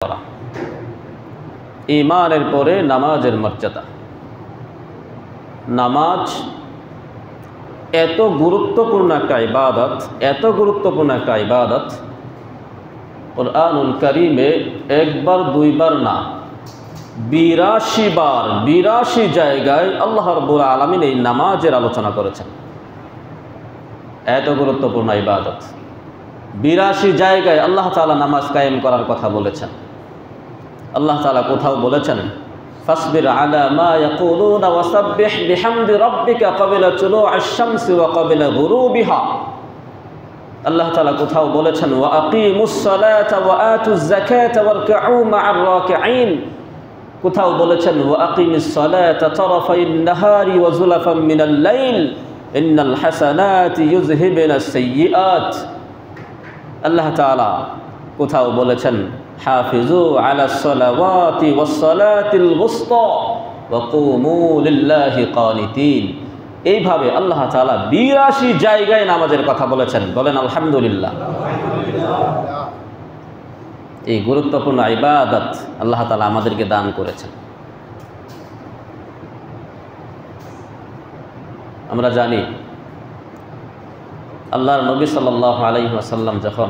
করা। ঈমানের পরে নামাজের মর্যাদা। নামাজ এত গুরুত্বপূর্ণ একটা ইবাদত, এত গুরুত্বপূর্ণ একটা ইবাদত, কুরআনুল কারীমে একবার দুইবার না ৮২ বার ৮২ জায়গায় আল্লাহ রাব্বুল আলামিন এই নামাজের আলোচনা করেছেন। এত গুরুত্বপূর্ণ ইবাদত, ৮২ জায়গায় আল্লাহ তাআলা নামাজ কায়েম করার কথা বলেছেন। আল্লাহ তাআলা কোথাও বলেছেন ফাসবির আলা মা ইয়াকুলুনা ওয়াসাব্বিহ বিহামদি রাব্বিকা ক্বাবলা তুলু'আশ শামসি ওয়া ক্বাবলা গুরুবিহা। আল্লাহ তাআলা কোথাও বলেছেন ওয়া আকিমুস সালাতা ওয়া আতুজ যাকাতা ওয়ারকাউ মা'আর রাকিঈন। কোথাও বলেছেন ওয়া আকিমিস সালাতা তারাফাইন নাহারি ওয়া যুলাফাম মিনাল লাইল ইন্নাল হাসানাতি ইউযহিবুনাস সাইয়্যাত। আল্লাহ তাআলা কোথাও বলেছেন হাফিজু আলাস সালাওয়াতি ওয়াস সালাতিল ওয়ুসতা ওয়া কুমু লিল্লাহি কানিতিন। এইভাবে আল্লাহ তাআলা ৮২ জায়গায় নামাজের কথা বলেছেন। বলেন আলহামদুলিল্লাহ। এই গুরুত্বপূর্ণ ইবাদত আল্লাহ তাআলা আমাদেরকে দান করেছেন। আমরা জানি আল্লাহর নবী সাল্লাল্লাহু আলাইহি ওয়াসাল্লাম যখন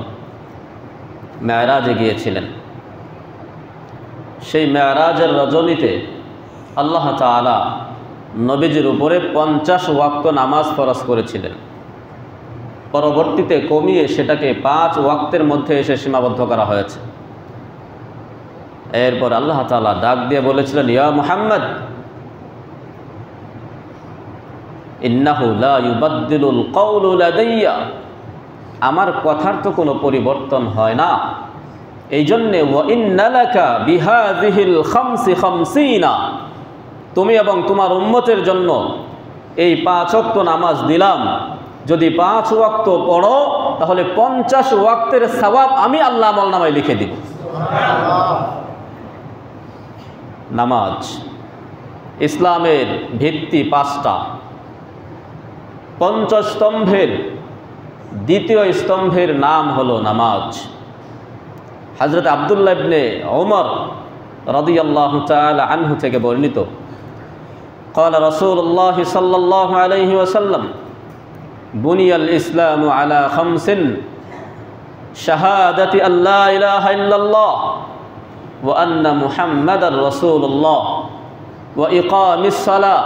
মেরাজে গিয়েছিলেন, সেই মেরাজের রজনীতে আল্লাহ তাআলা নবীজির উপরে ৫০ ওয়াক্ত নামাজ ফরজ করেছিলেন। পরবর্তীতে কমিয়ে সেটাকে ৫ ওয়াক্তের মধ্যে এসে সীমাবদ্ধ করা হয়েছে। এরপর আল্লাহ তাআলা ডাক দিয়ে বলেছিলেন ইয়া মুহাম্মদ ইন্নাহু লা ইউবাদদিলুল কাওলু লাদাইয়া। আমার কথার তো কোনো পরিবর্তন হয় না, এই জন্যে ওয়া ইন্না লাকা বিহাযিহিল খামসি খামসিনা, তুমি এবং তোমার উম্মতের জন্য এই ৫ ওয়াক্ত নামাজ দিলাম। যদি ৫ ওয়াক্ত পড়ো তাহলে ৫০ ওয়াক্তের সওয়াব আমি আল্লাহ আমলনামায় লিখে দিব। নামাজ ইসলামের ভিত্তি ৫টা। পঞ্চস্তম্ভের দ্বিতীয় স্তম্ভের নাম হলো নামাজ। হযরত আব্দুল্লাহ ইবনে ওমর রাদিয়াল্লাহু তাআলা আনহু থেকে বর্ণিত, قال رسول الله صلى الله عليه وسلم بني الإسلام على 5 شهادة أن لا إله إلا الله وأن محمد رسول الله وإقام الصلاة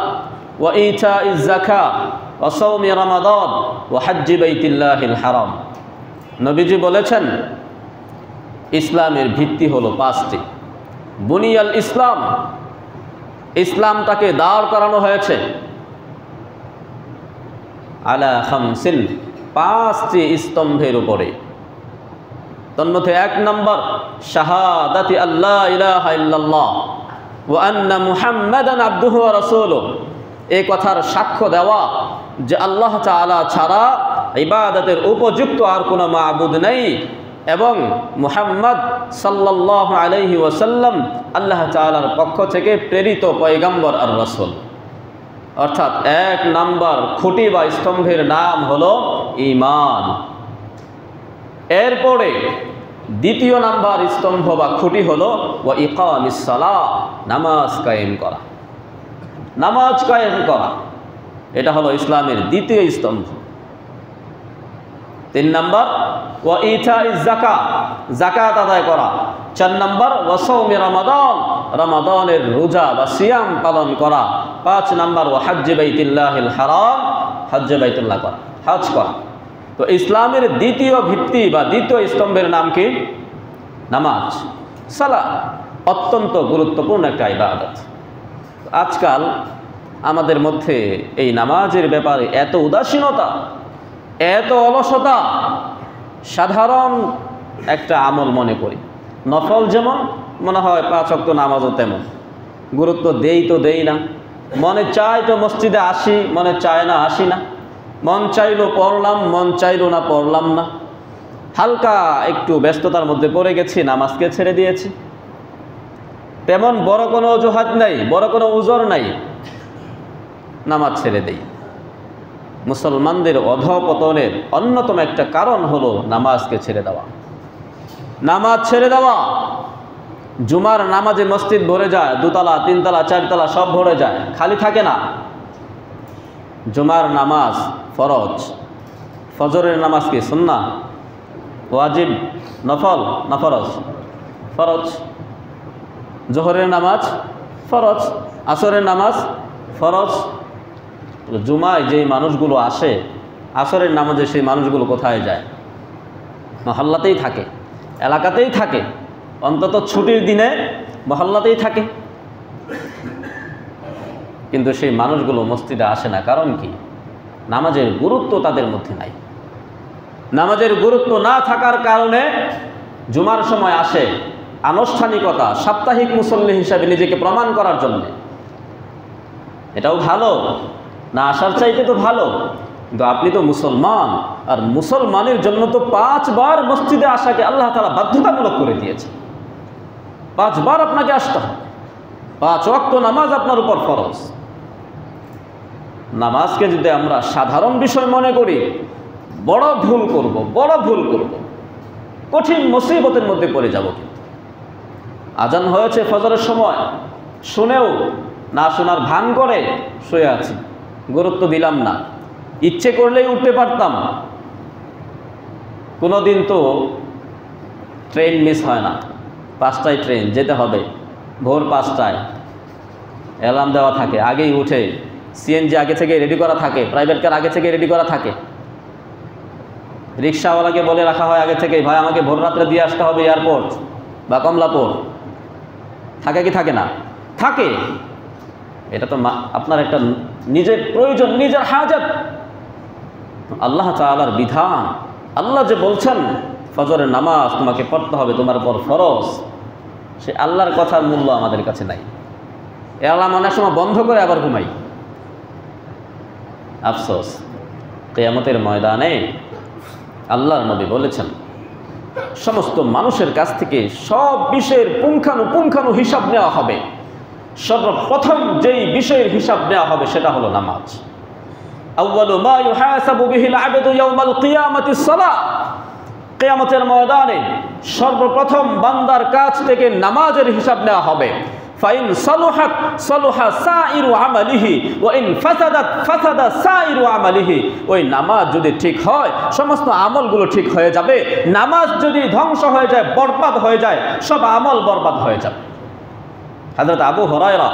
وإيتاء الزكاة وصوم رمضان وحج بيت الله الحرام। নবীজি বলেছেন ইসলামের ভিত্তি হলো 5টি। বুনিয়াল ইসলাম, ইসলামটাকে দাঁড় করানো হয়েছে আলা 5 5টি স্তম্ভের উপরে। তন্মধ্যে 1 নম্বর শাহাদাতি আল্লা ইলাহা ইল্লাল্লাহ ওয়া আন্না মুহাম্মাদান আবদুহু ওয়া রাসূলুহু। এই কথার সাক্ষ্য দেওয়া যে আল্লাহ তাআলা ছাড়া ইবাদতের উপযুক্ত আর কোনো মাবুদ নেই এবং মুহাম্মদ সাল্লাল্লাহু আলাইহি ওয়াসাল্লাম আল্লাহ তাআলার পক্ষ থেকে প্রেরিত পয়গম্বর আর রাসূল। অর্থাৎ 1 নম্বর খুঁটি বা স্তম্ভের নাম হলো ঈমান। এরপরে 2য় নম্বর স্তম্ভ বা খুঁটি হলো ওয়া ইকামিস সালাহ, নামাজ কায়েম করা। নামাজ কায়েম করা এটা হলো ইসলামের 2য় স্তম্ভ। 3 নম্বর ওয়া ইতাইজ যাকাত, যাকাত আদায় করা। 4 নম্বর ওয়া সাওমি রমাদান, রমাদানের রোজা বা সিয়াম পালন করা। 5 নম্বর ওয়া হজ্জ বাইতুল্লাহিল হারাম, হজ্জ বাইতুল্লাহ করা, হজ করা। তো ইসলামের 2য় ভিত্তি বা 2য় স্তম্ভের নাম কি? নামাজ। সালাত অত্যন্ত গুরুত্বপূর্ণ একটা ইবাদত। আজকাল আমাদের মধ্যে এই নামাজের ব্যাপারে এত উদাসীনতা, এত অলসতা, সাধারণ একটা আমল মনে করি। নফল যেমন মনে হয় 5 ওয়াক্ত নামাজও তেমন গুরুত্ব দেই তো দেই না। মনে চায় তো মসজিদে আসি, মনে চায় না আসি না। মন চাইলো পড়লাম, মন চাইলো না পড়লাম না। হালকা একটু ব্যস্ততার মধ্যে পড়ে গেছি, নামাজকে ছেড়ে দিয়েছি। তেমন বড় কোনো অজুহাত নাই, বড় কোনো উজর নাই, নামাজ ছেড়ে দেই। মুসলমানদের অধঃপতনের অন্যতম একটা কারণ হলো নামাজকে ছেড়ে দেওয়া। নামাজ ছেড়ে দেওয়া জুমার নামাজে মসজিদ ভরে যায়, 2 তলা 3 তলা 4 তলা সব ভরে যায়, খালি থাকে না। জুমার নামাজ ফরজ, ফজরের নামাজ কি সুন্নাহ, ওয়াজিব, নফল না ফরজ? ফরজ। জোহরের নামাজ ফরজ, আসরের নামাজ ফরজ। জুমায় যেই মানুষগুলো আসে, আসরের নামাজে সেই মানুষগুলো কোথায় যায়? মহল্লাতেই থাকে, এলাকাতেই থাকে, অন্তত ছুটির দিনে মহল্লাতেই থাকে। কিন্তু সেই মানুষগুলো মসজিদে আসে না, কারণ কি? নামাজের গুরুত্ব তাদের মধ্যে নাই। নামাজের গুরুত্ব না থাকার কারণে জুমার সময় আসে আনুষ্ঠানিকতা, সাপ্তাহিক মুসল্লি হিসাবে নিজেকে প্রমাণ করার জন্য। এটাও ভালো না, আসার চাইতে তো ভালো, কিন্তু আপনি তো মুসলমান, আর মুসলমানের জন্য তো 5 বার মসজিদে আসাকে আল্লাহ তাআলা বাধ্যতামূলক করে দিয়েছে। 5 বার আপনাকে আসতে হবে, 5 ওয়াক্ত নামাজ আপনার উপর ফরজ। নামাজকে যদি আমরা সাধারণ বিষয় মনে করি, বড় ভুল করব, বড় ভুল করব, কঠিন মুসিবতের মধ্যে পড়ে যাব। কিন্তু আজান হয়েছে ফজরের সময়, শুনেও না শোনার ভান করে শুয়ে আছি, গুরুত্ব দিলাম না, ইচ্ছে করলেই উঠতে পারতাম। কোনোদিন তো ট্রেন মিস হয় না, 5টায় ট্রেন যেতে হবে, ভোর 5টায় অ্যালার্ম দেওয়া থাকে, আগেই উঠে সিএনজি আগে থেকে রেডি করা থাকে, প্রাইভেট কার আগে থেকে রেডি করা থাকে, রিক্সাওয়ালাকে বলে রাখা হয় আগে থেকে, ভাই আমাকে ভোর রাত্রে দিয়ে আসতে হবে এয়ারপোর্ট বা কমলাপুর। থাকে কি থাকে না? থাকে। এটা তো আপনার একটা নিজের প্রয়োজন, নিজের হাজাত। আল্লাহ তাআলার বিধান, আল্লাহ যে বলছেন ফজরের নামাজ তোমাকে পড়তে হবে, তোমার উপর ফরজ, সে আল্লাহর কথার মূল্য আমাদের কাছে নাই। অ্যালার্ম অনেক সময় বন্ধ করে আবার ঘুমাই। আফসোস, কিয়ামতের ময়দানে আল্লাহর নবী বলেছেন সমস্ত মানুষের কাছ থেকে সব বিষয়ের পুঙ্খানু হিসাব নেওয়া হবে। সর্বপ্রথম যেই বিষয়ের হিসাব নেওয়া হবে সেটা হলো নামাজ। আউয়ালু মা ইউহাসাবু বিহিল আবদু ইয়াউমাল কিয়ামাতিস সালাহ। কিয়ামতের ময়দানে সর্বপ্রথম বান্দার কাছ থেকে নামাজের হিসাব নেওয়া হবে। ফাইন সালুহাত সালুহা সাইরু আমালিহি ওয়া ইন ফাসাদাত ফাসাদা সাইরু আমালিহি। ওই নামাজ যদি ঠিক হয় সমস্ত আমলগুলো ঠিক হয়ে যাবে, নামাজ যদি ধ্বংস হয়ে যায়, বরবাদ হয়ে যায়, সব আমল বরবাদ হয়ে যাবে। হযরত আবু হুরায়রা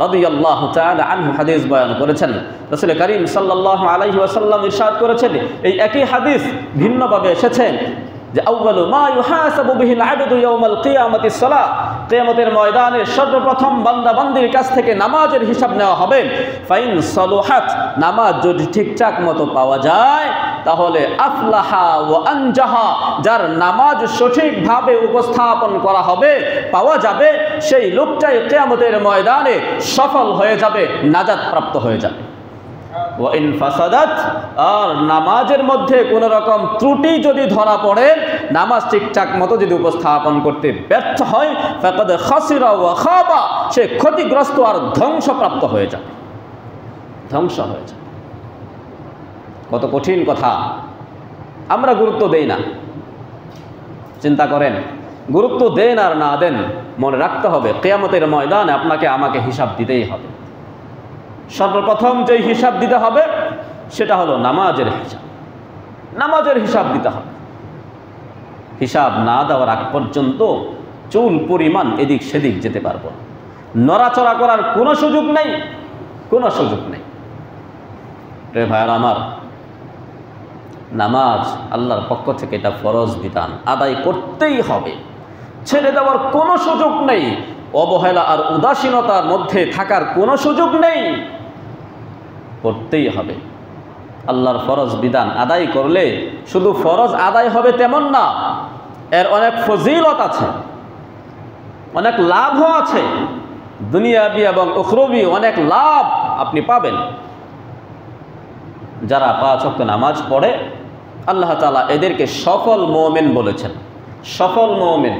রাদিয়াল্লাহু তাআলা আনহু হাদিস বয়ান করেছেন, রাসূল করিম সাল্লাল্লাহু আলাইহি ওয়াসাল্লাম ইরশাদ করেছেন, এই একই হাদিস ভিন্নভাবে এসেছে যে আউয়ালু মা ইউহাসাবু বিহিল আবদু ইয়াউমাল কিয়ামাতিস সালাহ। কিয়ামতের ময়দানে সর্বপ্রথম বান্দা বান্দির কাছ থেকে নামাজের হিসাব নেওয়া হবে। ফাইন সালুহাত, নামাজ যদি ঠিকঠাক মতো পাওয়া যায় তাহলে আফলাহা ওয়া আনজাহা, যার নামাজ সঠিকভাবে উপস্থাপন করা হবে, পাওয়া যাবে, সেই লোকটাই কিয়ামতের ময়দানে সফল হয়ে যাবে, নাজাত প্রাপ্ত হয়ে যাবে। ওয়া ইন ফাসাদাত, আর নামাজের মধ্যে কোনো রকম ত্রুটি যদি ধরা পড়ে, নামাজ ঠিকঠাক মতো যদি উপস্থাপন করতে ব্যর্থ হয়, ফাকাদ খাসিরা ওয়া খাবা, সে ক্ষতিগ্রস্ত আর ধ্বংসপ্রাপ্ত হয়ে যাবে, ধ্বংস হয়ে যাবে। কত কঠিন কথা, আমরা গুরুত্ব দেই না। চিন্তা করেন, গুরুত্ব দেন আর না দেন, মনে রাখতে হবে কিয়ামতের ময়দানে আপনাকে আমাকে হিসাব দিতেই হবে। সর্বপ্রথম যে হিসাব দিতে হবে সেটা হলো নামাজের হিসাব। নামাজের হিসাব দিতে হবে। হিসাব না দেওয়ার আগ পর্যন্ত চুল পরিমাণ এদিক সেদিক যেতে পারবো না, নড়াচড়া করার কোনো সুযোগ নেই, কোনো সুযোগ নেই। রে ভাইয়ার আমার, নামাজ আল্লাহর পক্ষ থেকে এটা ফরজ বিধান, আদায় করতেই হবে, ছেড়ে দেওয়ার কোনো সুযোগ নেই, অবহেলা আর উদাসীনতার মধ্যে থাকার কোনো সুযোগ নেই, করতেই হবে। আল্লাহর ফরজ বিধান আদায় করলে শুধু ফরজ আদায় হবে তেমন না, এর অনেক ফজিলত আছে, অনেক লাভও আছে, দুনিয়াবি এবং উখরবি অনেক লাভ আপনি পাবেন। যারা 5 ওয়াক্ত নামাজ পড়ে আল্লাহ তাআলা এদেরকে সফল মুমিন বলেছেন। সফল মুমিন,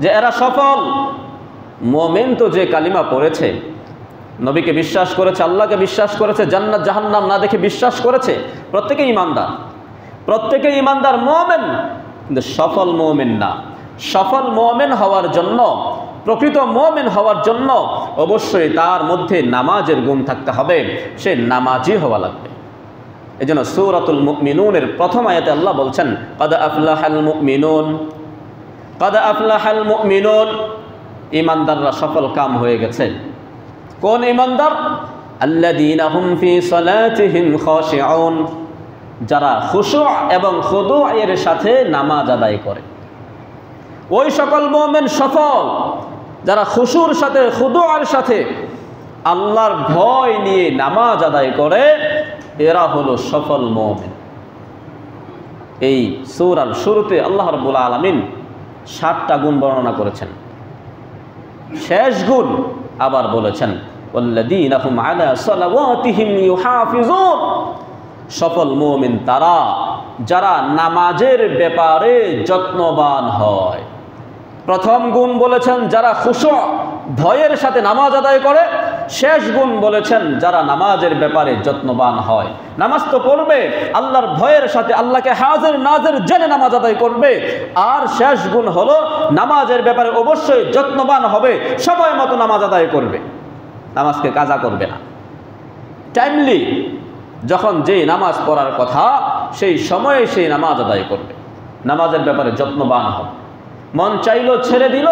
যে এরা সফল মুমিন তো যে কালিমা পড়েছে, নবীকে বিশ্বাস করেছে, আল্লাহকে বিশ্বাস করেছে, জান্নাত জাহান্নাম না দেখে বিশ্বাস করেছে, প্রত্যেকেই ইমানদার, প্রত্যেকেই ইমানদার মুমিন, কিন্তু সফল মুমিন না। সফল মুমিন হওয়ার জন্য, প্রকৃত মুমিন হওয়ার জন্য অবশ্যই তার মধ্যে নামাজের গুণ থাকতে হবে, সে নামাজি হওয়া লাগবে। এজন্য সূরাতুল মুমিনুনের প্রথম আয়াতে আল্লাহ বলছেন ক্বাদ আফলাহাল মুমিনুন, ক্বাদ আফলাহাল মুমিনুন, ঈমানদাররা সফল কাম হয়ে গেছে। কোন ঈমানদার? আল্লাযীনা হুম ফি সালাতিহিম খাশিউন, যারা খুশু' এবং খুদু'ের সাথে নামাজ আদায় করে। ওই সকল মুমিন সফল যারা খুশুর সাথে খুদু'ের সাথে আল্লাহর ভয় নিয়ে নামাজ আদায় করে, এরা হলো সফল মুমিন। এই সূরার শুরুতে আল্লাহ রাব্বুল আলামিন 7টা গুণ বর্ণনা করেছেন। শেষ গুণ আবার বলেছেন ওয়াল্লাযীনা হুম আলা সালাওয়াতিহিম ইউহাফিজুন, সফল মুমিন তারা যারা নামাজের ব্যাপারে যত্নবান হয়। প্রথম গুণ বলেছেন যারা খুশু' ভয়ের সাথে নামাজ আদায় করে, শেষ গুণ বলেছেন যারা নামাজের ব্যাপারে যত্নবান হয়। নামাজ তো পড়বে আল্লাহর ভয়ের সাথে, আল্লাহকে হাজির নাজির জেনে নামাজ আদায় করবে। আর শেষ গুণ হলো নামাজের ব্যাপারে অবশ্যই যত্নবান হবে, সময় মতো নামাজ আদায় করবে, নামাজকে কাজা করবে না। টাইমলি যখন যেই নামাজ পড়ার কথা সেই সময়ে সেই নামাজ আদায় করবে, নামাজের ব্যাপারে যত্নবান হবে। মন চাইলো ছেড়ে দিল,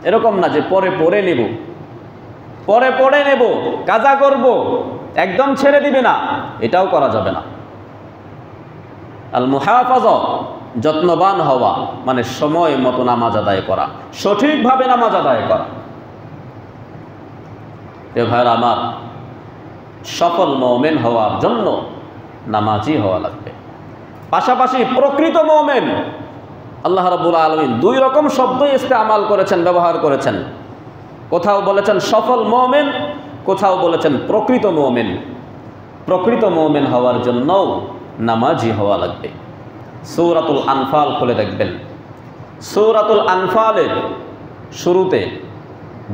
এরকম না যে পরে পড়ে নেব, পরে পড়ে নেব, কাজা করব, একদম ছেড়ে দিবে না, এটাও করা যাবে না। আল মুহাফাজা, যত্নবান হওয়া মানে সময় মতো নামাজ আদায় করা, সঠিকভাবে নামাজ আদায় করা। এ ভাইরা আমার, সফল মুমিন হওয়ার জন্য নামাজি হওয়া লাগবে। পাশাপাশি প্রকৃত মুমিন, আল্লাহ রাব্বুল আলামিন 2 রকম শব্দ ইস্তেমাল করেছেন, ব্যবহার করেছেন। কোথাও বলেছেন সফল মুমিন, কোথাও বলেছেন প্রকৃত মুমিন। প্রকৃত মুমিন হওয়ার জন্য নামাজি হওয়া লাগবে। সূরাতুল আনফাল খুলে দেখবেন, সূরাতুল আনফালের শুরুতে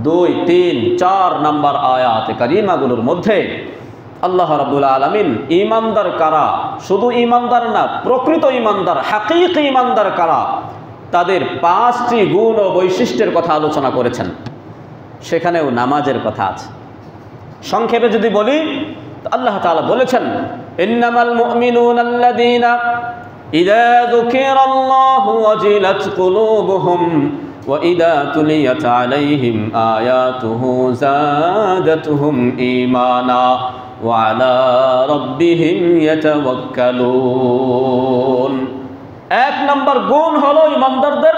2, 3, 4 নম্বর আয়াতে কারিমাগুলোর মধ্যে আল্লাহ রাব্বুল আলামিন ঈমানদার কারা, শুধু ঈমানদার না, প্রকৃত ঈমানদার, হাকীকি ঈমানদার কারা, তাদের 5টি গুণ ও বৈশিষ্ট্যের কথা আলোচনা করেছেন। সেখানেও নামাজের কথা আছে। সংক্ষেপে যদি বলি, আল্লাহ তাআলা বলেছেন ইন্নামাল মুমিনুনা আল্লাযীনা ইযা যুকিরাল্লাহু ওয়াজিলাত কুলুবুহুম ওয়া ইযা তুলিয়াত আলাইহিম আয়াতুহু যাদাতুহুম ঈমানা ওয়া আলা রাব্বিহিম ইয়াতাওয়াক্কালুন। 1 নম্বর গুণ হলো ঈমানদারদের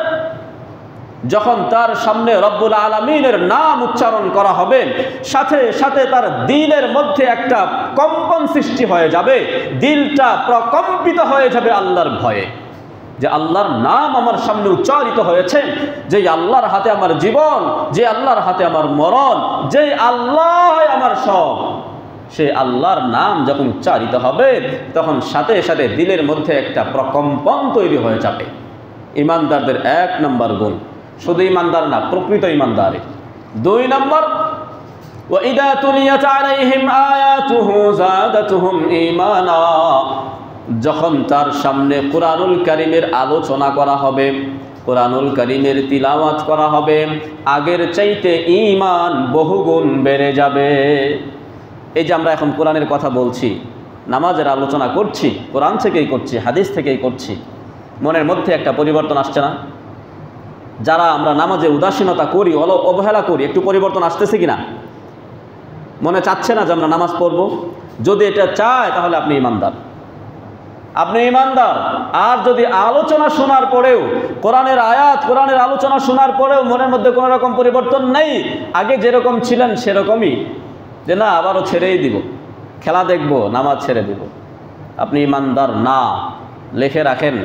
যখন তার সামনে রব্বুল আলামিনের নাম উচ্চারণ করা হবে, সাথে সাথে তার দিলের মধ্যে একটা কম্পন সৃষ্টি হয়ে যাবে, দিলটা প্রকম্পিত হয়ে যাবে আল্লাহর ভয়ে, যে আল্লাহর নাম আমার সামনে উচ্চারিত হয়েছে, যে আল্লাহর হাতে আমার জীবন, যে আল্লাহর হাতে আমার মরণ, যে আল্লাহ আমার সব। সে আল্লাহর নাম যখন উচ্চারিত হবে তখন সাথে সাথে দিলের মধ্যে একটা প্রকম্পন তৈরি হয়ে যাবে। ঈমানদারদের 1 নম্বর গুণ, শুধু ঈমানদার না, প্রকৃত ঈমানদার। 2 নম্বর ওয়া ইযা তুলিয়াত আলাইহিম আয়াতুহু যাদাতুহুম ঈমানা, যখন তার সামনে কুরআনুল কারীমের আলোচনা করা হবে, কুরআনুল কারীমের তিলাওয়াত করা হবে, আগের চাইতে ঈমান বহুগুণ বেড়ে যাবে। এই যে আমরা এখন কোরআনের কথা বলছি, নামাজের আলোচনা করছি, কোরআন থেকেই করছি, হাদিস থেকেই করছি, মনের মধ্যে একটা পরিবর্তন আসছে না? যারা আমরা নামাজে উদাসীনতা করি, অবহেলা করি, একটু পরিবর্তন আসতেছে কিনা? মনে চাচ্ছে না যে আমরা নামাজ পড়ব? যদি এটা চায় তাহলে আপনি ঈমানদার, আপনি ঈমানদার। আর যদি আলোচনা শোনার পরেও, কোরআনের আয়াত, কোরআনের আলোচনা শোনার পরেও মনের মধ্যে কোনো রকম পরিবর্তন নেই, আগে যেরকম ছিলেন সেরকমই, যে না আবারও ছেড়েই দিব, খেলা দেখব, নামাজ ছেড়ে দিব, আপনি ঈমানদার না। লিখে রাখেন,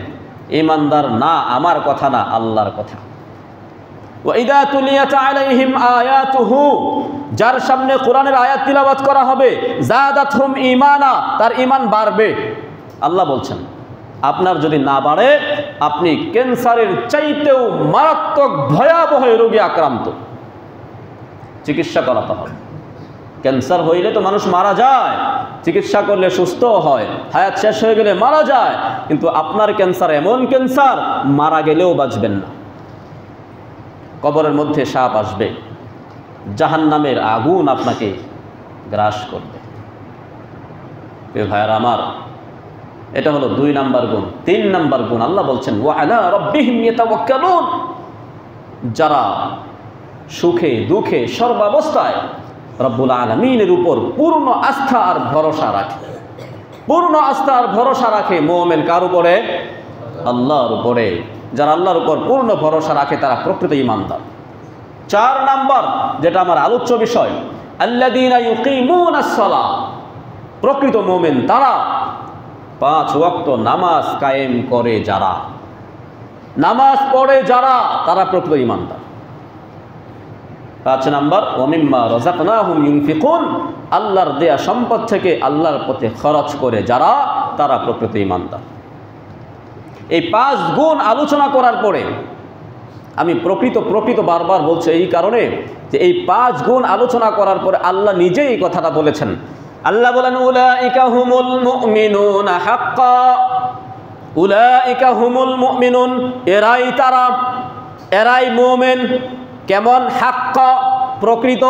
ঈমানদার না আমার কথা না, আল্লাহর কথা। ওয়া ইযা তুলিয়াত আলাইহিম আয়াতুহু, যার সামনে কোরআনের আয়াত তিলাওয়াত করা হবে, যাদাতহুম ঈমানা, তার ঈমান বাড়বে। আল্লাহ বলছেন আপনার যদি না বাড়ে, আপনি ক্যান্সারের চাইতেও মারাত্মক ভয়াবহ রোগে আক্রান্ত, চিকিৎসা করাতে হবে। ক্যান্সার হইলে তো মানুষ মারা যায়, চিকিৎসা করলে সুস্থ হয়, হায়াত শেষ হয়ে গেলে মারা যায়। কিন্তু আপনার ক্যান্সার এমন ক্যান্সার, মারা গেলেও বাঁচবেন না। কবরের মধ্যে সাপ আসবে, জাহান্নামের আগুন আপনাকে গ্রাস করবে। ভাইয়ারা আমার, এটা হলো 2 নাম্বার গুণ। 3 নাম্বার গুণ আল্লাহ বলছেন ওয়া আলা রাব্বিহিম ইয়াতাওয়াক্কালুন, যারা সুখে দুঃখে সর্বাবস্থায় রব্বুল আলামিনের উপর পূর্ণ আস্থা আর ভরসা রাখে। পূর্ণ আস্থা আর ভরসা রাখে মুমিন কার উপরে? আল্লাহর উপরে। যারা আল্লাহর উপর পূর্ণ ভরসা রাখে তারা প্রকৃত ঈমানদার। 4 নাম্বার, যেটা আমার আলোচ্য বিষয়, আল্লাযীনা ইউকিমুনাস সালাহ, প্রকৃত মুমিন তারা 5 ওয়াক্ত নামাজ কায়েম করে যারা, নামাজ পড়ে যারা, তারা প্রকৃত ঈমানদার। 5 নাম্বার, ওয়া মিম্মা রাযাকনাহুম ইউনফিকুন, আল্লাহর দেয়া সম্পদ থেকে আল্লাহর পথে খরচ করে যারা, তারা প্রকৃত ঈমানদার। এই 5 গুণ আলোচনা করার পরে আমি প্রকৃত বারবার বলছি এই কারণে যে এই 5 গুণ আলোচনা করার পরে আল্লাহ নিজেই এই কথাটা বলেছেন। আল্লাহ বলেন উলাইকা হুমুল মুমিনুনা হাক্কা, উলাইকা হুমুল মুমিনুন, এরাই তারা, এরাই মুমিন। কেমন? হাক্কা, প্রকৃত,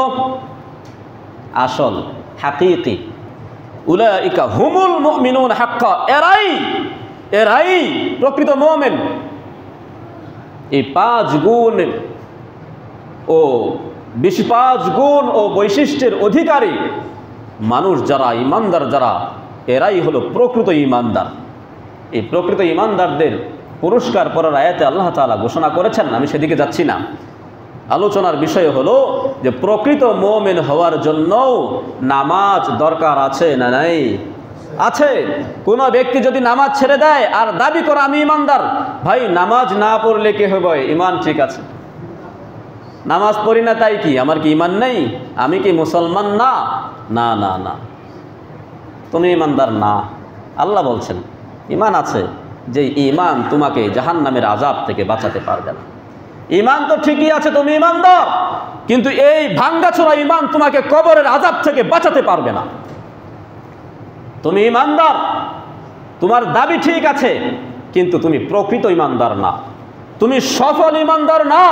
আসল, হাকিকি। উলাইকা হুমুল মুমিনুন হাক্কা, এরাই প্রকৃত মুমিন। এই 5 গুণ ও 5 গুণ ও বৈশিষ্ট্যের অধিকারী মানুষ যারা, ঈমানদার যারা, এরাই হলো প্রকৃত ঈমানদার। এই প্রকৃত ঈমানদারদের পুরস্কার পরের আয়াতে আল্লাহ তাআলা ঘোষণা করেছেন। আমি সেদিকে যাচ্ছি না। আলোচনার বিষয় হলো যে প্রকৃত মুমিন হওয়ার জন্য নামাজ দরকার আছে না নাই? আছে। কোনো ব্যক্তি যদি নামাজ ছেড়ে দেয় আর দাবি করে আমি ঈমানদার, ভাই নামাজ না পড়লে কি হবে? ঈমান ঠিক আছে। নামাজ পড়ি না তাই কি আমার কি ঈমান নেই? আমি কি মুসলমান না? না না না, তুমি ঈমানদার না। আল্লাহ বলছেন ঈমান আছে, যে ঈমান তোমাকে জাহান্নামের আযাব থেকে বাঁচাতে পারবে না। ঈমান তো ঠিকই আছে, তুমি ঈমানদার, কিন্তু এই ভাঙ্গাচোরা ঈমান তোমাকে কবরের আযাব থেকে বাঁচাতে পারবে না। তুমি ঈমানদার, তোমার দাবি ঠিক আছে, কিন্তু তুমি প্রকৃত ঈমানদার না, তুমি সফল ঈমানদার না।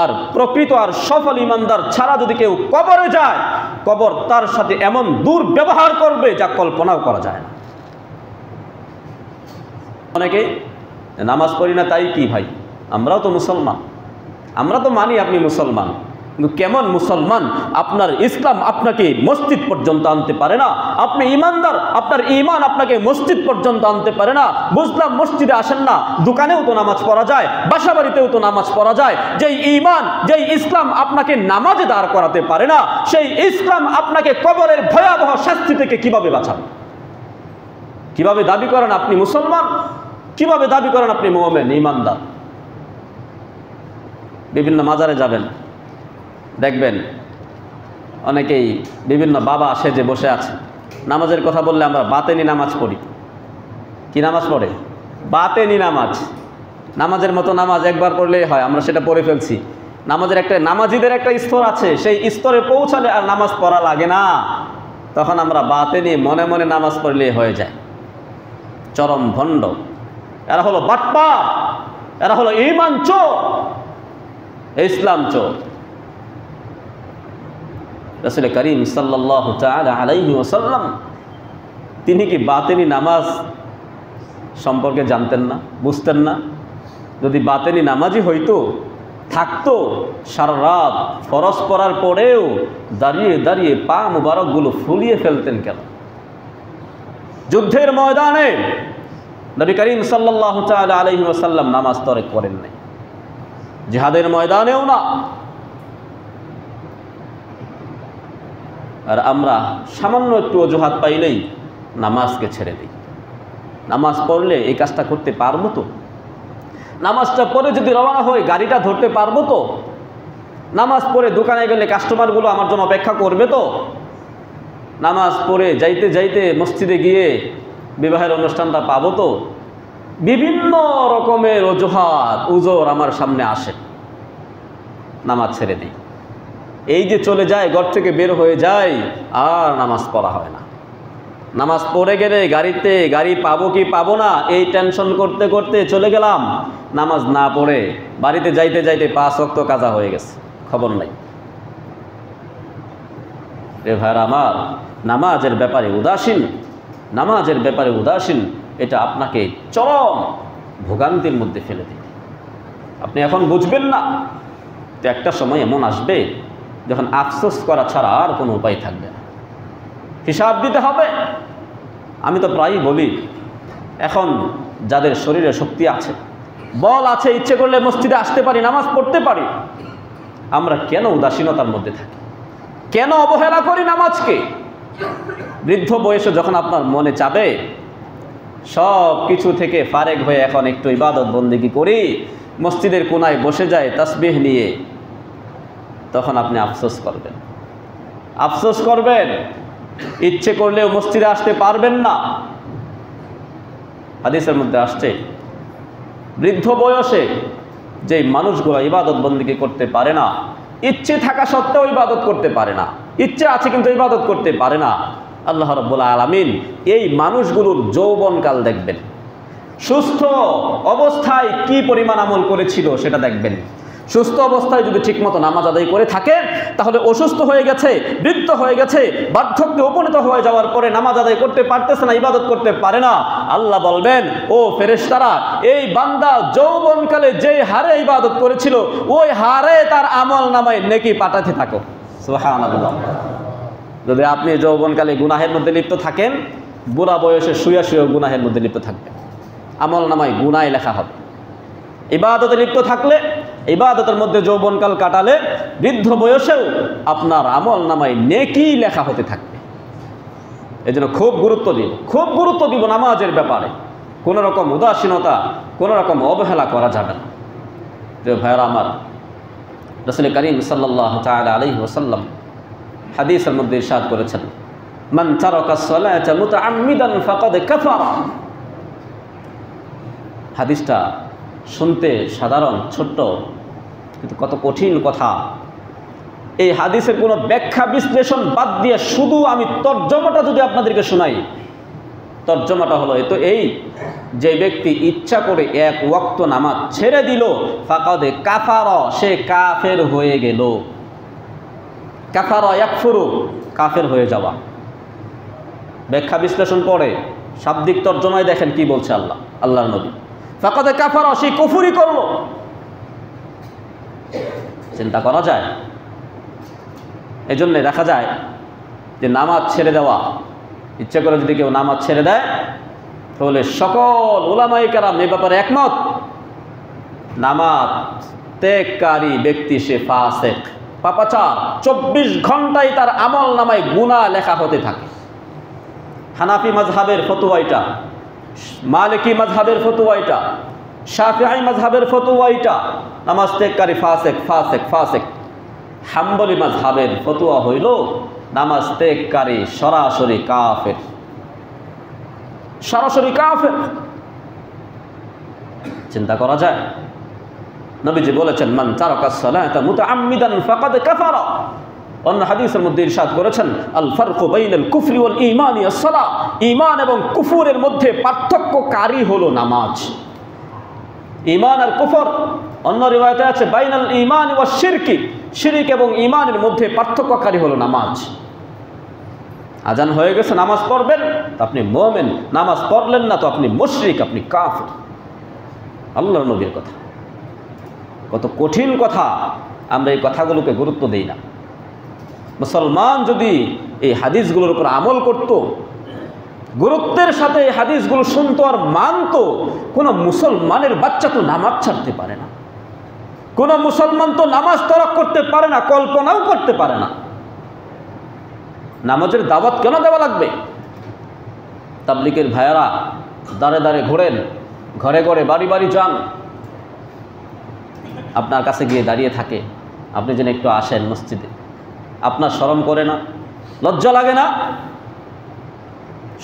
আর প্রকৃত আর সফল ঈমানদার ছাড়া যদি কেউ কবরে যায়, কবর তার সাথে এমন দুর্ব্যবহার করবে যা কল্পনাও করা যায় না। অনেকে নামাজ পড়ি না তাই কি ভাই, আমরাও তো মুসলমান, আমরা তো মানি আপনি মুসলমান, কিন্তু কেমন মুসলমান? আপনার ইসলাম আপনাকে মসজিদ পর্যন্ত আনতে পারে না। আপনি ঈমানদার, আপনার ঈমান আপনাকে মসজিদ পর্যন্ত আনতে পারে না। বুঝলাম মসজিদে আসেন না, দোকানেও তো নামাজ পড়া যায়, বাসা বাড়িতেও তো নামাজ পড়া যায়। যেই ঈমান, যেই ইসলাম আপনাকে নামাজে দাঁড় করাতে পারে না, সেই ইসলাম আপনাকে কবরের ভয়াবহ শাস্তি থেকে কিভাবে বাঁচাবে? কিভাবে দাবি করেন আপনি মুসলমান? কিভাবে দাবি করেন আপনি মুমিন, ঈমানদার? বিভিন্ন মাজারে যাবেন, দেখবেন অনেকেই বিভিন্ন বাবা সেজে বসে আছে। নামাজের কথা বললে আমরা বাতেনি নামাজ পড়ি। কি নামাজ পড়ে? বাতেনি নামাজ। নামাজের মতো নামাজ একবার পড়লেই হয়, আমরা সেটা পড়ে ফেলছি। নামাজিদের একটা স্তর আছে, সেই স্তরে পৌঁছালে আর নামাজ পড়া লাগে না। তখন আমরা বাতেনি মনে মনে নামাজ পড়লেই হয়ে যায়। চরম ভণ্ড এরা, হলো বাটপার, এরা হলো ঈমান চোর, ইসলাম চোর। রাসূল করিম সাল্লাল্লাহু তাআলা আলাইহি ওয়াসাল্লাম তিনি কি বাতেনি নামাজ সম্পর্কে জানতেন না, বুঝতেন না? যদি বাতেনি নামাজি হইতো, থাকতো, সারা রাত ফরজ পড়ার পরেও দাঁড়িয়ে দাঁড়িয়ে পা মুবারকগুলো ফুলিয়ে ফেলতেন কেন? যুদ্ধের ময়দানে নবী করিম সাল্লাল্লাহু তাআলা আলাইহি ওয়াসাল্লাম নামাজ তরক করেন নাই, জিহাদের ময়দানেও না। আর আমরা সামান্য একটু অজুহাত পাইলেই নামাজকে ছেড়ে দিই। নামাজ পড়লে এই কাজটা করতে পারবো তো? নামাজটা পড়ে যদি রওনা হই গাড়িটা ধরতে পারবো তো? নামাজ পড়ে দোকানে গেলে কাস্টমারগুলো আমার জন্য অপেক্ষা করবে তো? নামাজ পড়ে যাইতে যাইতে মসজিদে গিয়ে বিবাহের অনুষ্ঠানটা পাবো তো? বিভিন্ন রকমের অজুহাত উজর আমার সামনে আসে, নামাজ ছেড়ে দিই। এই যে চলে যায়, ঘর থেকে বের হয়ে যায়, আর নামাজ পড়া হয় না। নামাজ পড়ে গেলে গাড়ি পাবো কি পাবো না এই টেনশন করতে করতে চলে গেলাম। নামাজ না পড়ে বাড়িতে যাইতে যাইতে 5 ওয়াক্ত কাজা হয়ে গেছে, খবর নাই। রে ভাইরা আমার, নামাজের ব্যাপারে উদাসীন এটা আপনাকে চরম ভোগান্তির মধ্যে ফেলে দেবে। আপনি এখন বুঝবেন না, তো একটা সময় এমন আসবে যখন আফসোস করা ছাড়া আর কোনো উপায় থাকবে না, হিসাব দিতে হবে। আমি তো প্রায়ই বলি, এখন যাদের শরীরে শক্তি আছে, বল আছে, ইচ্ছে করলে মসজিদে আসতে পারি, নামাজ পড়তে পারি, আমরা কেন উদাসীনতার মধ্যে থাকি, কেন অবহেলা করি নামাজকে? বৃদ্ধ বয়সে যখন আপনার মনে চাবে সব কিছু থেকে ফারেক হয়ে এখন একটু ইবাদত বন্দেগী করি, মসজিদের কোনায় বসে যায় তাসবিহ নিয়ে, তখন আপনি আফসোস করবেন, ইচ্ছে করলেও মসজিদে আসতে পারবেন না। হাদিসের মধ্যে আসছে, বৃদ্ধ বয়সে যে মানুষগুলো ইবাদত বন্দেগী করতে পারে না, ইচ্ছে থাকা সত্ত্বেও ইবাদত করতে পারে না, ইচ্ছে আছে কিন্তু ইবাদত করতে পারে না, আল্লাহ রাব্বুল আলামিন এই মানুষগুলোর যৌবনকাল দেখবেন, সুস্থ অবস্থায় কি পরিমাণ আমল করেছিল সেটা দেখবেন। সুস্থ অবস্থায় যদি ঠিকমতো নামাজ আদায় করে থাকে, তাহলে অসুস্থ হয়ে গেছে, বৃদ্ধ হয়ে গেছে, বার্ধক্যে উপনীত হয়ে যাওয়ার পরে নামাজ আদায় করতে পারতেছে না, ইবাদত করতে পারে না, আল্লাহ বলবেন, ও ফেরেশতারা, এই বান্দা যৌবনকালে যে হারে ইবাদত করেছিল ওই হারে তার আমল নামায় নেকি পাঠাতে থাকো। সুবহানাল্লাহ। যদি আপনি যৌবনকালে গুনাহের মধ্যে লিপ্ত থাকেন, বুড়া বয়সে শুয়ে গুনাহের মধ্যে লিপ্ত থাকবেন, আমল নামায় গুনাহ লেখা হবে। ইবাদতে লিপ্ত থাকলে, ইবাদতের মধ্যে যৌবনকাল কাটালে, বৃদ্ধ বয়সেও আপনার আমল নামায় নেকি লেখা হতে থাকবে। এই জন্য খুব গুরুত্ব দিব নামাজের ব্যাপারে। কোনো রকম উদাসীনতা, কোনো রকম অবহেলা করা যাবে না। প্রিয় ভাইরা আমার, রাসূল করিম সাল্লাল্লাহু তাআলা আলাইহি ওয়াসাল্লাম হাদিসের মধ্যে ইরশাদ করেছেন, মান তারাকা সালাতা মুতাআম্মিদান ফাকাদ কাফারা। হাদিসটা শুনতে সাধারণ, ছোট্ট, কিন্তু কত কঠিন কথা। এই হাদিসের কোনো ব্যাখ্যা বিশ্লেষণ বাদ দিয়ে শুধু আমি তর্জমাটা যদি আপনাদেরকে শোনাই, তর্জমাটা হলো এই যে ব্যক্তি ইচ্ছা করে 1 ওয়াক্ত নামাজ ছেড়ে দিল, ফাকাদে কাফারা, সে কাফের হয়ে গেল। কাফারা ইয়াকফুরু, কাফের হয়ে যাওয়া। ব্যাখ্যা বিশ্লেষণ পড়ে শাব্দিক তর্জমায় দেখেন কি বলছে আল্লাহর নবী, ফাকাদে কাফারা, সে কুফরি করলো। চিন্তা করা যায়? এই জন্যে দেখা যায় যে নামাজ ছেড়ে দেওয়া, ইচ্ছে করে যদি কেউ নামাজ ছেড়ে দেয়, তাহলে সকল উলামায়ে কেরাম এই ব্যাপারে একমত, নামাজ ত্যাগকারী ব্যক্তি সে ফাসিক, পাপাচার। 24 ঘন্টায় তার আমল নামায় গুনাহ লেখা হতে থাকে। হানাফি মাযহাবের ফতোয়া এটা, মালিকি মাযহাবের ফতোয়া এটা, শাফিঈ মাযহাবের ফতোয়া এটা, নামাজ ত্যাগকারী ফাসিক ফাসিক ফাসিক। হাম্বলি মাযহাবের ফতোয়া হইল নামাজ ত্যাগকারী সরাসরি কাফের, সরাসরি কাফের। চিন্তা করা যায়? নবীজি বলেছেন, মান তারাকা সালাতা মুতাআম্মিদান ফাকাদ কাফারা। অন্য হাদিসের মধ্যে ইরশাদ করেছেন, আল ফারকু বাইনাল কুফরি ওয়াল ঈমানি আস-সালাহ। ঈমান এবং কুফরের মধ্যে পার্থক্যকারী হলো নামাজ। ঈমান আর কুফর, অন্য রিওয়ায়াতে আছে বাইনাল ঈমানি ওয়াশ শিরকি, শিরক এবং ঈমানের মধ্যে পার্থক্যকারী হলো নামাজ। আজান হয়ে গেছে, নামাজ পড়বেন তো আপনি মুমিন, নামাজ পড়লেন না তো আপনি মুশরিক, আপনি কাফির। আল্লাহর নবীর কথা, কত কঠিন কথা। আমরা এই কথাগুলোকে গুরুত্ব দেই না। মুসলমান যদি এই হাদিসগুলোর উপর আমল করত, গুরুত্বের সাথে এই হাদিসগুলো শুনতো আর মানতো, কোনো মুসলমানের বাচ্চা তো নামাজ ছাড়তে পারে না, কোনো মুসলমান তো নামাজ তরক করতে পারে না, কল্পনাও করতে পারে না। নামাজের দাওয়াত কেন দেওয়া লাগবে? তাবলীগের ভাইয়েরা দাঁড়ে দাঁড়ে ঘোরেন, ঘরে ঘরে বাড়ি বাড়ি যান, আপনার কাছে গিয়ে দাঁড়িয়ে থাকে, আপনি যেন একটু আসেন মসজিদে। আপনার শরম করে না? লজ্জা লাগে না?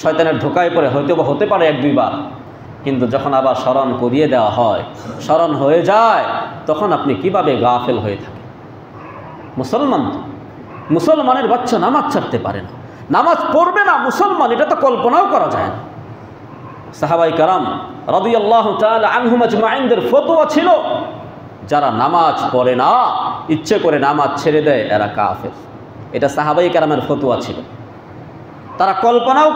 শয়তানের ধোকায় পড়ে হতে পারে 1-2 বার, কিন্তু যখন আবার স্মরণ করিয়ে দেওয়া হয়, স্মরণ হয়ে যায়, তখন আপনি কিভাবে গাফেল হয়ে থাকেন? মুসলমানের বাচ্চা নামাজ ছাড়তে পারে না, নামাজ পড়বে না মুসলমান, এটা তো কল্পনাও করা যায় না। সাহাবাই কারাম রাদিয়াল্লাহু তাআলা আনহুম আজমাইনদের ফতোয়া ছিল, যারা নামাজ পড়ে না, ইচ্ছে করে নামাজ ছেড়ে দেয়, এরা কাফের। এটা সাহাবাই কারামের ফতোয়া ছিল। তারা কল্পনাও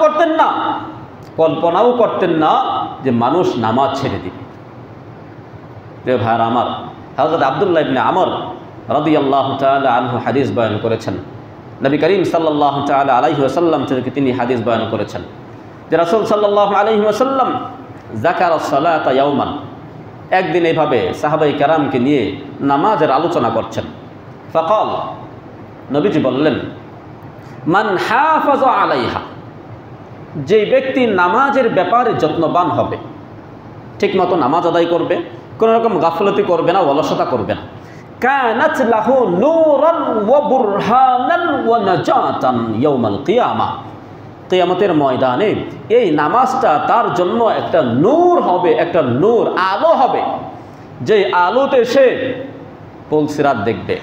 করতেন না যে মানুষ নামাজ ছেড়ে দিবে। প্রিয় ভাইরা আমার, হযরত আব্দুল্লাহ ইবনে আমর রাদিয়াল্লাহু তাআলা আনহু হাদিস বয়ান করেছেন, নবী করিম সাল্লাল্লাহু তাআলা আলাইহি ওয়াসাল্লাম থেকে তিনি হাদিস বয়ান করেছেন যে রাসূল সাল্লাল্লাহু আলাইহি ওয়াসাল্লাম যাকারাস সালাতা ইয়াওমান, একদিন এইভাবে সাহাবাই কেরামকে নিয়ে নামাজের আলোচনা করছেন। ফাকাল, নবীজি বললেন, মান হাফাযা আলাইহা, যে ব্যক্তি নামাজের ব্যাপারে যত্নবান হবে, ঠিকমতো নামাজ আদায় করবে, কোনো রকম গাফলতি করবে না, অলসতা করবে না, কানাত লাহু নূরান ওয়া বুরহানান ওয়া নাজাতান ইয়াউমাল কিয়ামা, কিয়ামতের ময়দানে এই নামাজটা তার জন্য একটা নূর হবে, একটা নূর, আলো হবে, যে আলোতে সে পুলসিরাত দেখবে,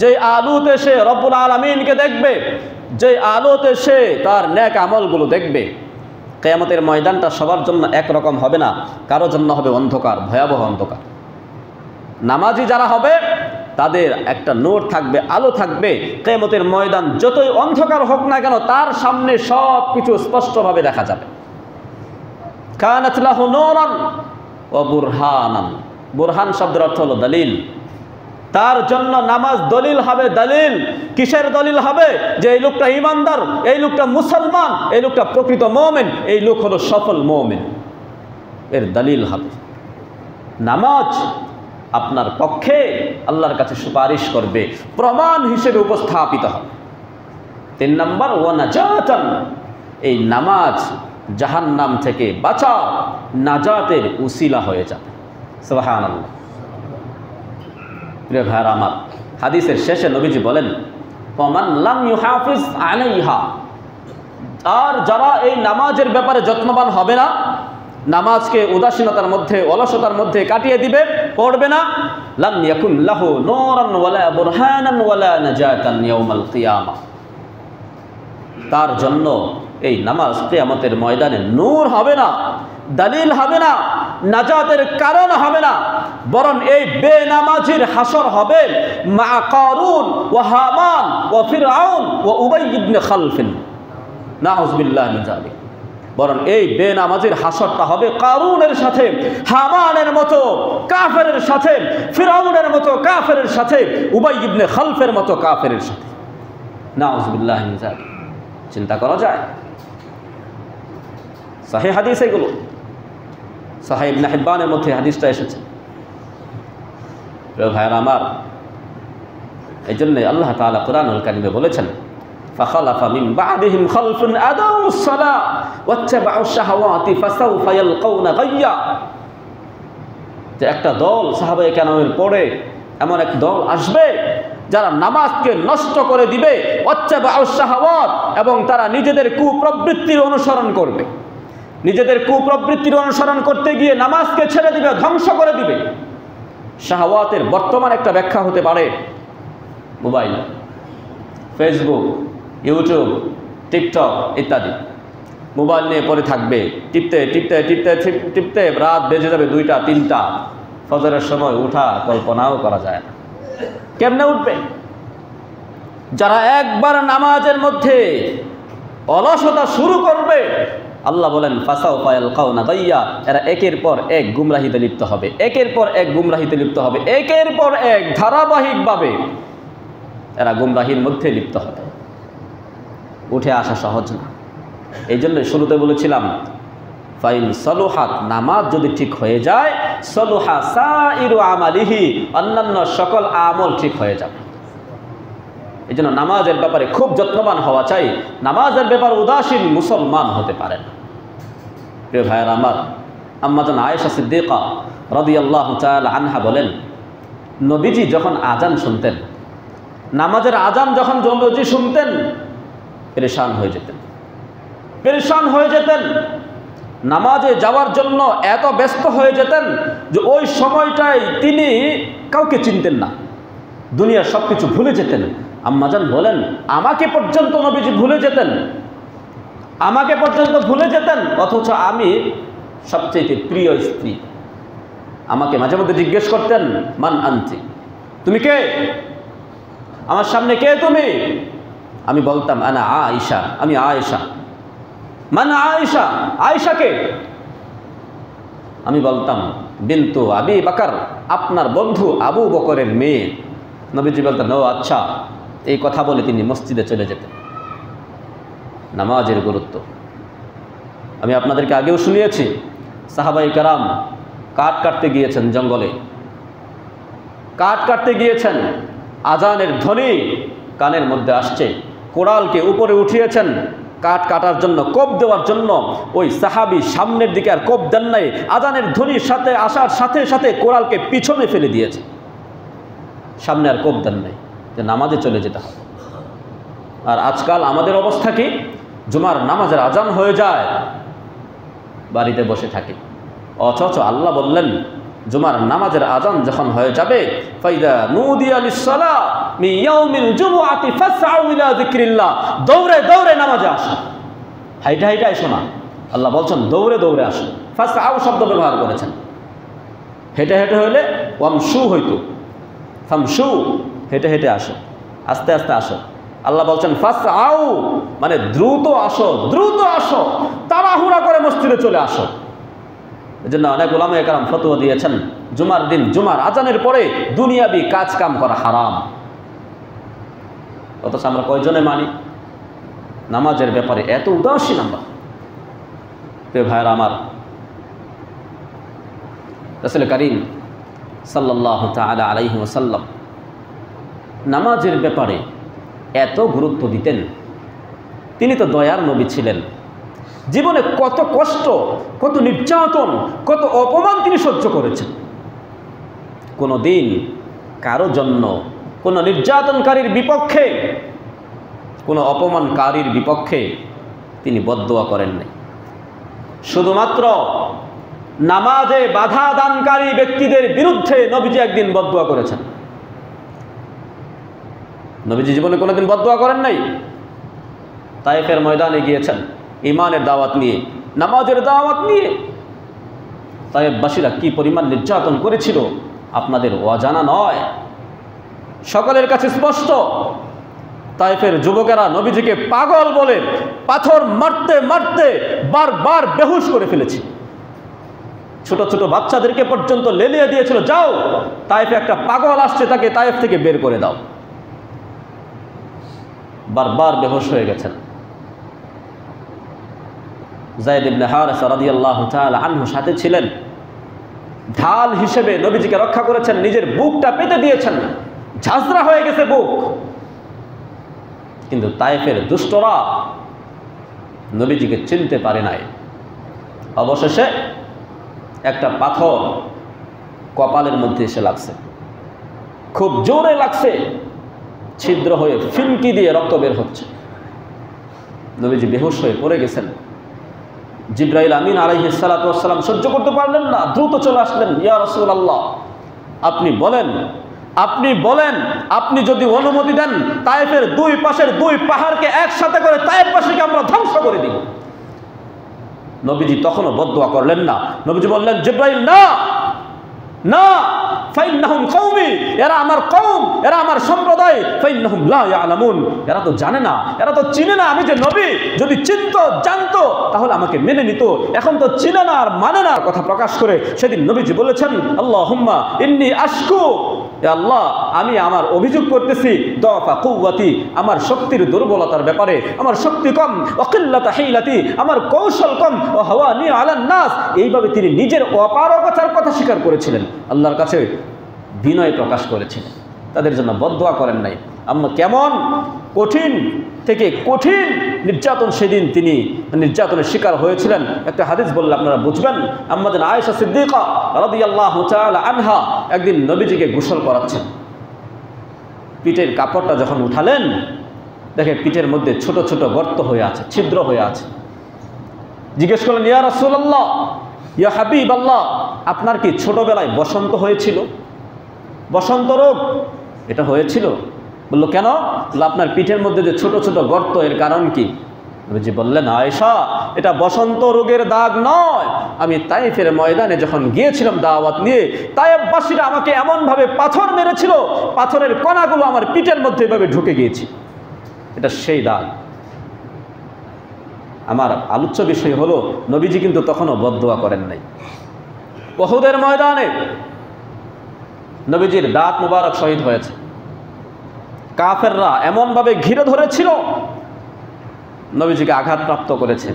যে আলোতে সে রব্বুল আলামিনকে দেখবে, যে আলোতে সে তার নেক আমলগুলো দেখবে। কিয়ামতের ময়দানটা সবার জন্য একরকম হবে না, কারো জন্য হবে অন্ধকার, ভয়াবহ অন্ধকার। নামাজি যারা হবে তাদের একটা নূর থাকবে, আলো থাকবে। কিয়ামতের ময়দান যতই অন্ধকার হোক না কেন, তার সামনে সব কিছু স্পষ্টভাবে দেখা যাবে। কানাত লাহু নূরান ওয়া বুরহানান, বুরহান শব্দের অর্থ হলো দলিল। তার জন্য নামাজ দলিল হবে। দলিল কিসের দলিল হবে? যে এই লোকটা ঈমানদার, এই লোকটা মুসলমান, এই লোকটা প্রকৃত মুমিন, এই লোক হলো সফল মুমিন, এর দলিল হবে। নামাজ আপনার পক্ষে আল্লাহর কাছে সুপারিশ করবে, প্রমাণ হিসেবে উপস্থাপিত হবে। 3 নম্বর, ওয়া নাজাতান, এই নামাজ জাহান্নাম থেকে বাঁচা, নাজাতের উসিলা হয়ে যাবে। সুবহানাল্লাহ। প্রিয় ভাইরা আমার, হাদিসের শেষে নবীজি বলেন, ওমান লাম ইউহাফিজ আলাইহা, আর যারা এই নামাজের ব্যাপারে যত্নবান হবে না, নামাজকে উদাসীনতার মধ্যে, অলসতার মধ্যে কাটিয়ে দিবে, পড়বে না, লাম ইয়াকুন লাহু নূরান ওয়ালা বুরহানান ওয়ালা নাজাতান ইয়াউমাল কিয়ামা, তার জন্য এই নামাজ কিয়ামতের ময়দানে নূর হবে না, দলিল হবে না, নাজাতের কারণ হবে না, বরং এই বেনামাজির হাসর হবে মা কারুন ওয়া হামান ওয়া ফিরআউন ওয়া উবাই ইবনে খালফিন, নাউযু বিল্লাহি মিন যালিক। বরং এই বেনামাজির হাসরটা হবে কারুনের সাথে, হামানের মতো কাফেরের সাথে, ফিরআউনের মতো কাফেরের সাথে, উবাই ইবনে খালফের মতো কাফেরের সাথে, নাউযু বিল্লাহি মিন যালিক। চিন্তা করা যায়? সহিহ হাদিস এগুলো, সহিহ ইবনে হিব্বানের মধ্যে হাদিসটা এসেছে। প্রিয় ভাইরা আমার, এই জন্য আল্লাহ তাআলা কুরআনুল কারীমে বলেছেন, ফাখালাফা মিন বা'দিহিম খালফুন আদাউস সালাহ ওয়াত্তাবাউশ শাহাওয়াতি ফাসাউফা ইয়ালকাউনা গায়্যা, যে একটা দল সাহাবায়ে কেরামের পরে এমন এক দল আসবে যারা নামাজকে নষ্ট করে দিবে, ওয়াত্তাবাউশ শাহাওয়াত, এবং তারা নিজেদের কুপ্রবৃত্তির অনুসরণ করবে, নিজেদের কুপ্রবৃত্তির অনুসরণ করতে গিয়ে নামাজকে ছেড়ে দিবে, ধ্বংস করে দিবে। শাহাওয়াতের বর্তমান একটা ব্যাখ্যা হতে পারে মোবাইল, ফেসবুক, ইউটিউব, টিকটক ইত্যাদি। মোবাইল নিয়ে পড়ে থাকবে, টিপতে টিপতে টিপতে টিপতে রাত বেজে যাবে 2টা 3টা, ফজরের সময় উঠা কল্পনাও করা যায় না। কেমনে উঠবে? যারা একবার নামাজের মধ্যে অলসতা শুরু করবে, আল্লাহ বলেন ফাসাউফা ইয়ালকাউনা গায়্যা, এরা একের পর এক গুমরাহিতে লিপ্ত হবে, একের পর এক গুমরাহিতে লিপ্ত হবে, একের পর এক ধারাবাহিকভাবে এরা গুমরাহির মধ্যে লিপ্ত হবে। উঠে আসা সহজ না। এই জন্য শুরুতে বলেছিলাম, ফাইন সলুহাত, নামাজ যদি ঠিক হয়ে যায়, সলুহা সাইরু আমালিহি, অন্যান্য সকল আমল ঠিক হয়ে যাবে। এই জন্য নামাজের ব্যাপারে খুব যত্নবান হওয়া চাই। নামাজের ব্যাপারে উদাসীন মুসলমান হতে পারে না। প্রিয় ভাইয়েরা আমার, আম্মাজান আয়েশা সিদ্দিকা রাদিয়াল্লাহু তাআলা আনহা বলেন, নবীজি যখন আজান শুনতেন, নামাজের আজান যখন নবীজি শুনতেন, পেরেশান হয়ে যেতেন, পেরেশান হয়ে যেতেন। নামাজে যাওয়ার জন্য এত ব্যস্ত হয়ে যেতেন যে ওই সময়টায় তিনি কাউকে চিনতেন না, দুনিয়ার সব কিছু ভুলে যেতেন। আম্মাজান বলেন, আমাকে পর্যন্ত নবীজি ভুলে যেতেন। আমাকে পর্যন্ত ভুলে যেতেন, অথচ আমি সবচেয়ে প্রিয় স্ত্রী। আমাকে মাঝে মধ্যে জিজ্ঞেস করতেন, মান আনতি, তুমি কে, আমার সামনে কে তুমি? আমি বলতাম আনা আয়েশা, আমি আয়েশা। মান আয়েশা, আয়েশা কে? আমি বলতাম বিন্তু আবি বকর, আপনার বন্ধু আবু বকরের মেয়ে। নবীজি বলতেন ও আচ্ছা। এই কথা বলে তিনি মসজিদে চলে যেতেন। নামাজের গুরুত্ব আমি আপনাদেরকে আগেও শুনিয়েছি। সাহাবায়ে কেরাম কাঠ কাটতে গিয়েছেন, জঙ্গলে কাঠ কাটতে গিয়েছেন, আজানের ধ্বনি কানের মধ্যে আসছে, কোড়ালকে উপরে উঠিয়েছেন কাঠ কাটার জন্য, কোপ দেওয়ার জন্য। ওই সাহাবী সামনের দিকে আর কোপ দেন নাই, আজানের ধ্বনির সাথে আসার সাথে সাথে কোড়ালকে পিছনে ফেলে দিয়েছে, সামনে আর কোপ দেন নাই, যে নামাজে চলে যেতে হবে। আর আজকাল আমাদের অবস্থা কি? জুমার নামাজের আজান হয়ে যায়, বাড়িতে বসে থাকি। অথচ আল্লাহ বললেন জুমার নামাজের আজান যখন হয়ে যাবে, ফাইদা নুদিয়া লিস-সালাহ মিন ইয়াউমিল জুমআতি ফাসআউ ইলা যিকরিল্লাহ, দৌড়ে দৌড়ে নামাজে আসো, হাইটা হাইটা এসো না। আল্লাহ বলছেন দৌড়ে দৌড়ে আসো। ফাসআউ শব্দ ব্যবহার করেছেন। হেঁটে হেঁটে হইলে ওয়ামশু হইতো, ফামশু, হেঁটে হেঁটে আসো, আস্তে আস্তে আসো। আল্লাহ বলছেন ফাসআউ, মানে দ্রুত আসো, দ্রুত আসো, তাড়াহুড়া করে মসজিদে চলে আসো। এজন্য অনেক উলামায়ে কেরাম ফতোয়া দিয়েছেন জুমার দিন জুমার আজানের পরে দুনিয়াবি কাজ কাম করা হারাম। অথচ আমরা কয়জনে মানি? নামাজের ব্যাপারে এত উদাসীন আমরা। প্রিয় ভাইরা আমার, রাসূল করিম সাল্লাল্লাহু তাআলা আলাইহি ওয়াসাল্লাম নামাজের ব্যাপারে এত গুরুত্ব দিতেন। তিনি তো দয়ার নবী ছিলেন। জীবনে কত কষ্ট, কত নির্যাতন, কত অপমান তিনি সহ্য করেছেন। কোনো দিন কারো জন্য, কোনো নির্যাতনকারীর বিপক্ষে, কোনো অপমানকারীর বিপক্ষে তিনি বদদোয়া করেন নাই। শুধুমাত্র নামাজে বাধা দানকারী ব্যক্তিদের বিরুদ্ধে নবীজি একদিন বদদোয়া করেছেন। নবীজি জীবনে কোনোদিন বদদোয়া করেন নাই। তায়েফের ময়দানে গিয়েছেন ঈমানের দাওয়াত নিয়ে, নামাজের দাওয়াত নিয়ে। তায়েফবাসীরা কি পরিমাণ নির্যাতন করেছিল আপনাদের অজানা নয়, সকলের কাছে স্পষ্ট। তায়েফের যুবকেরা নবীজিকে পাগল বলে পাথর মারতে মারতে বারবার বেহুশ করে ফেলেছে। ছোট ছোট বাচ্চাদেরকে পর্যন্ত লেলিয়ে দিয়েছিল, যাও তায়েফে একটা পাগল আসছে, তাকে তায়েফ থেকে বের করে দাও। বারবার বেহুশ হয়ে গেছেন। যায়েদ ইবনে হারেসা রাদিয়াল্লাহু তাআলা আনহু সাথে ছিলেন, ঢাল হিসেবে নবীজিকে রক্ষা করেছেন, নিজের বুকটা পেতে দিয়েছেন, ঝাঁঝরা হয়ে গেছে বুক। কিন্তু তায়েফের দুষ্টরা নবীজিকে চিনতে পারে নাই। অবশেষে একটা পাথর কপালের মধ্যে এসে লাগছে, খুব জোরে লাগছে, ছিদ্র হয়ে ফিনকি দিয়ে রক্ত বের হচ্ছে। নবীজি বেহুশ হয়ে পড়ে গেছেন। জিবরাইল আমিন আলাইহিস সালাতু ওয়াস সালাম সহ্য করতে পারলেন না, দ্রুত চলে আসলেন। ইয়া রাসূলুল্লাহ, আপনি বলেন, আপনি বলেন, আপনি যদি অনুমতি দেন তায়েফের দুই পাশের দুই পাহাড়কে একসাথে করে তায়েফবাসীকে আমরা ধ্বংস করে দিব। নবীজি তখনও বদদোয়া করলেন না। নবীজি বললেন জিবরাইল না না, ফাইন্নাহুম কওমি, এরা আমার কওম, এরা আমার সম্প্রদায়, ফাইন্নাহুম লা ইয়ালামুন, এরা তো জানে না, এরা তো চিনে না আমি যে নবী। যদি চিনতো, জানতো, তাহলে আমাকে মেনে নিত। এখন তো চিনে না আর মানে না। কথা প্রকাশ করে সেদিন নবীজি বলেছেন আল্লাহুম্মা ইন্নী আশকু, হে আল্লাহ, আমি আমার অভিযোগ করতেছি দফা কুওয়াতি, আমার শক্তির দুর্বলতার ব্যাপারে, আমার শক্তি কম, ওয়াকিল্লাতা হিলাতি, আমার কৌশল কম, ও হাওয়ানি আলান নাস। এইভাবে তিনি নিজের অপারগতার কথা স্বীকার করেছিলেন, আল্লাহর কাছে বিনয় প্রকাশ করেছিলেন, তাদের জন্য বদদোয়া করেন নাই। আমরা কেমন কঠিন থেকে কঠিন নির্যাতন সেদিন তিনি নির্যাতনের শিকার হয়েছিলেন। একটা হাদিস বললে আপনারা বুঝবেন। আমাদের আয়েশা সিদ্দিকা রাদিয়াল্লাহু তাআলা আনহা একদিন নবীজিকে গোসল করাচ্ছেন। পিঠের কাপড়টা যখন উঠালেন, দেখে পিঠের মধ্যে ছোট ছোট গর্ত হয়ে আছে, ছিদ্র হয়ে আছে। জিজ্ঞেস করলেন ইয়া রাসূলুল্লাহ, ইয়া হাবিবাল্লাহ, আপনার কি ছোটবেলায় বসন্ত হয়েছিল? বসন্ত রোগ এটা হয়েছিল? বললো কেন? বললো আপনার পিঠের মধ্যে যে ছোট ছোট গর্ত, এর কারণ কি? নবীজি বললেন, আয়েশা, এটা বসন্ত রোগের দাগ নয়। আমি তায়েফের ময়দানে যখন গিয়েছিলাম দাওয়াত নিয়ে, তায়েফবাসীরা আমাকে এমনভাবে পাথর মেরেছিল, পাথরের কণাগুলো আমার পিঠের মধ্যে এভাবে ঢুকে গিয়েছে। এটা সেই দাগ। আমার আলোচ্য বিষয় হলো, নবীজি কিন্তু তখনও বদদুয়া করেন নাই। উহুদের ময়দানে নবীজির দাঁত মুবারক শহীদ হয়েছে। কাফেররা এমনভাবে ঘিরে ধরেছিল, নবীজিকে আঘাতপ্রাপ্ত করেছে।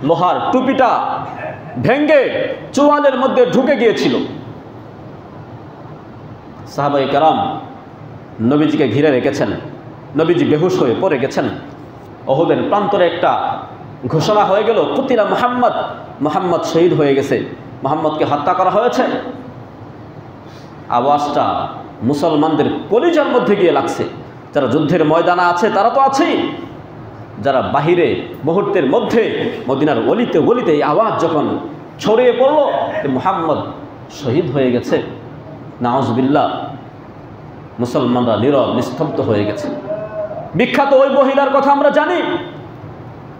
লোহার টুপিটা ভেঙ্গে চোয়ালের মধ্যে ঢুকে গিয়েছিল। সাহাবায়ে কেরাম নবীজিকে ঘিরে রেখেছেন। নবীজি বেহুশ হয়ে পড়ে গেছেন। উহুদের প্রান্তরে একটা ঘোষণা হয়ে গেল, কুতিলা মুহাম্মদ, মুহাম্মদ শহীদ হয়ে গেছে, মুহাম্মদকে হত্যা করা হয়েছে। আওয়াজটা মুসলমানদের কলিজার মধ্যে গিয়ে লাগছে। যারা যুদ্ধের ময়দানে আছে তারা তো আছেই, যারা বাহিরে মুহূর্তের মধ্যে মদিনার অলিতে গলিতে এই আওয়াজ যখন ছড়িয়ে পড়ল যে মুহাম্মদ শহীদ হয়ে গেছে, নাউজুবিল্লাহ, মুসলমানরা নীরব নিস্তব্ধ হয়ে গেছে। বিখ্যাত ওই মহিলার কথা আমরা জানি।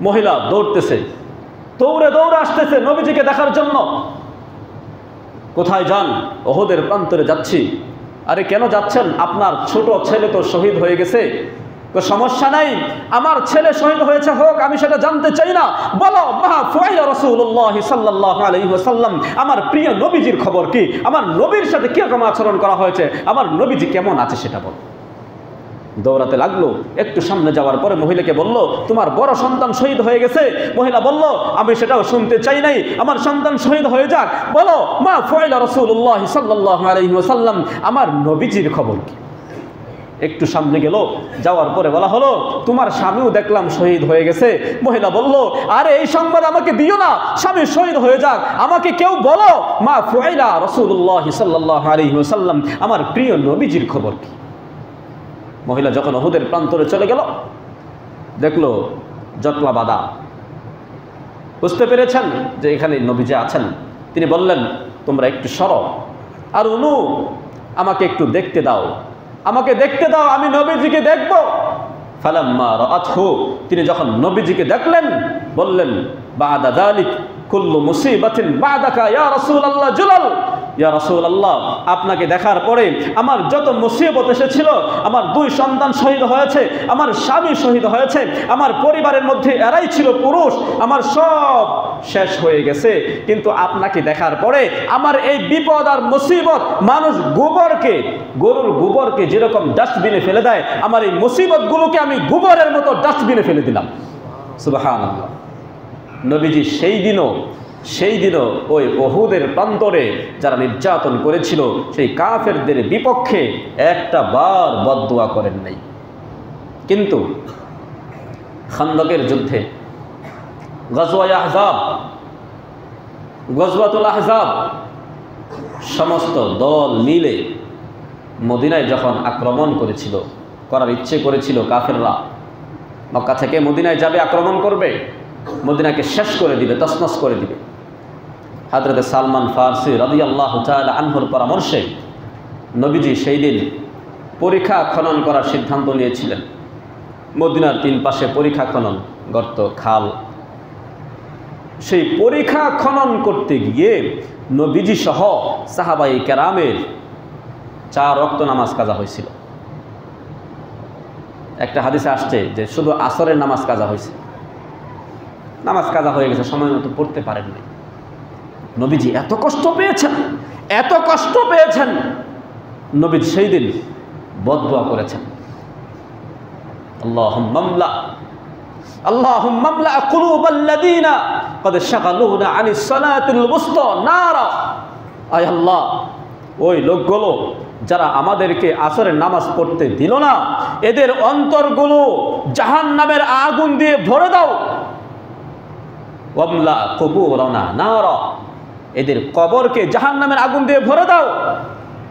মহিলা দৌড়তেছে, দৌড়ে দৌড়ে আসতেছে নবীজিকে দেখার জন্য। কোথায় যান? উহুদের প্রান্তরে যাচ্ছি। আরে কেন যাচ্ছেন? আপনার ছোট ছেলে তো শহীদ হয়ে গেছে। সমস্যা নাই, আমার ছেলে শহীদ হয়েছে হোক, আমি সেটা জানতে চাই না। বলো, মা ফুআইলা রাসূলুল্লাহ সাল্লাল্লাহু আলাইহি ওয়াসাল্লাম, আমার প্রিয় নবীজির খবর কি? আমার নবীর সাথে কিরকম আচরণ করা হয়েছে? আমার নবীজি কেমন আছে সেটা বলো। দৌড়াতে লাগলো। একটু সামনে যাওয়ার পরে মহিলাকে বলল, তোমার বড় সন্তান শহীদ হয়ে গেছে। মহিলা বলল, আমি সেটাও শুনতে চাই নাই, আমার সন্তান শহীদ হয়ে যাক। বলো, মা ফুআইলা রাসূলুল্লাহ সাল্লাল্লাহু আলাইহি ওয়াসাল্লাম, আমার নবীজির খবর কি? একটু সামনে গেল, যাওয়ার পরে বলা হলো, তোমার স্বামীও দেখলাম শহীদ হয়ে গেছে। মহিলা বলল, আরে এই সংবাদ আমাকে দিও না, স্বামী শহীদ হয়ে যাক, আমাকে কেউ বলো মা ফুআইলা রাসূলুল্লাহ সাল্লাল্লাহু আলাইহি ওয়াসাল্লাম, আমার প্রিয় নবীজির খবর কি? মহিলা যখন উহুদের প্রান্তরে চলে গেল, দেখলো জটলা বাঁধা। বুঝতে পেরেছেন যে এখানে নবীজি আছেন। তিনি বললেন, তোমরা একটু সরো, আর উনু আমাকে একটু দেখতে দাও, আমাকে দেখতে দাও, আমি নবীজিকে দেখব। ফালাম্মা রাআতহু, তিনি যখন নবীজিকে দেখলেন, বললেন, বাদা যালিক কুল্লু মুসিবাতিন বাদাকা ইয়া রাসূলুল্লাহ জুলাল, ইয়া রাসূলুল্লাহ, আপনাকে দেখার পরে আমার যত মুসিবত এসেছিল, আমার দুই সন্তান শহীদ হয়েছে, আমার স্বামী শহীদ হয়েছে, আমার পরিবারের মধ্যে এরাই ছিল পুরুষ, আমার সব শেষ হয়ে গেছে। কিন্তু আপনাকে দেখার পরে আমার এই বিপদ আর মুসিবত, মানুষ গোবরকে, গরুর গোবরকে যেরকম ডাস্টবিনে ফেলে দেয়, আমার এই মুসিবতগুলোকে আমি গোবরের মতো ডাস্টবিনে ফেলে দিলাম। সুবহানাল্লাহ। নবীজি সেই দিনও ওই উহুদের প্রান্তরে যারা নির্যাতন করেছিল, সেই কাফেরদের বিপক্ষে একটা বার বদদুয়া করেন নাই। কিন্তু খান্দকের যুদ্ধে, গজওয়াতুল আহজাব, সমস্ত দল মিলে মদিনায় যখন আক্রমণ করার ইচ্ছে করেছিল কাফেররা, মক্কা থেকে মদিনায় যাবে, আক্রমণ করবে, মদিনাকে শেষ করে দিবে, তছনছ করে দিবে। হযরত সালমান ফারসি রাদিয়াল্লাহু তাআলা আনহুর পরামর্শে নবীজি সেই দিন পরিখা খনন করার সিদ্ধান্ত নিয়েছিলেন। মদিনার তিন পাশে পরিখা খনন, গর্ত, খাল। সেই পরিখা খনন করতে গিয়ে নবীজি সহ সাহাবায়ে কেরামের 4 ওয়াক্ত নামাজ কাজা হয়েছিল। একটা হাদিসে আসছে যে শুধু আসরের নামাজ কাজা হয়েছে, নামাজ কাজা হয়ে গেছে, সময় মতো পড়তে পারেননি। নবীজি এত কষ্ট পেয়েছেন, নবীজি সেই দিন বদদুয়া করেছেন, আল্লাহুম্মা আমলা কুলুবাল্লাযীনা ক্বাদ শাগালুনা আনিস সালাতিল ওয়ুসতা নারা। আয় আল্লাহ, ওই লোকগুলো যারা আমাদেরকে আসরের নামাজ পড়তে দিল না, এদের অন্তরগুলো জাহান্নামের আগুন দিয়ে ভরে দাও। ওয়ামলা কুবুরানা নারা, এদের কবরকে জাহান্নামের আগুন দিয়ে ভরে দাও।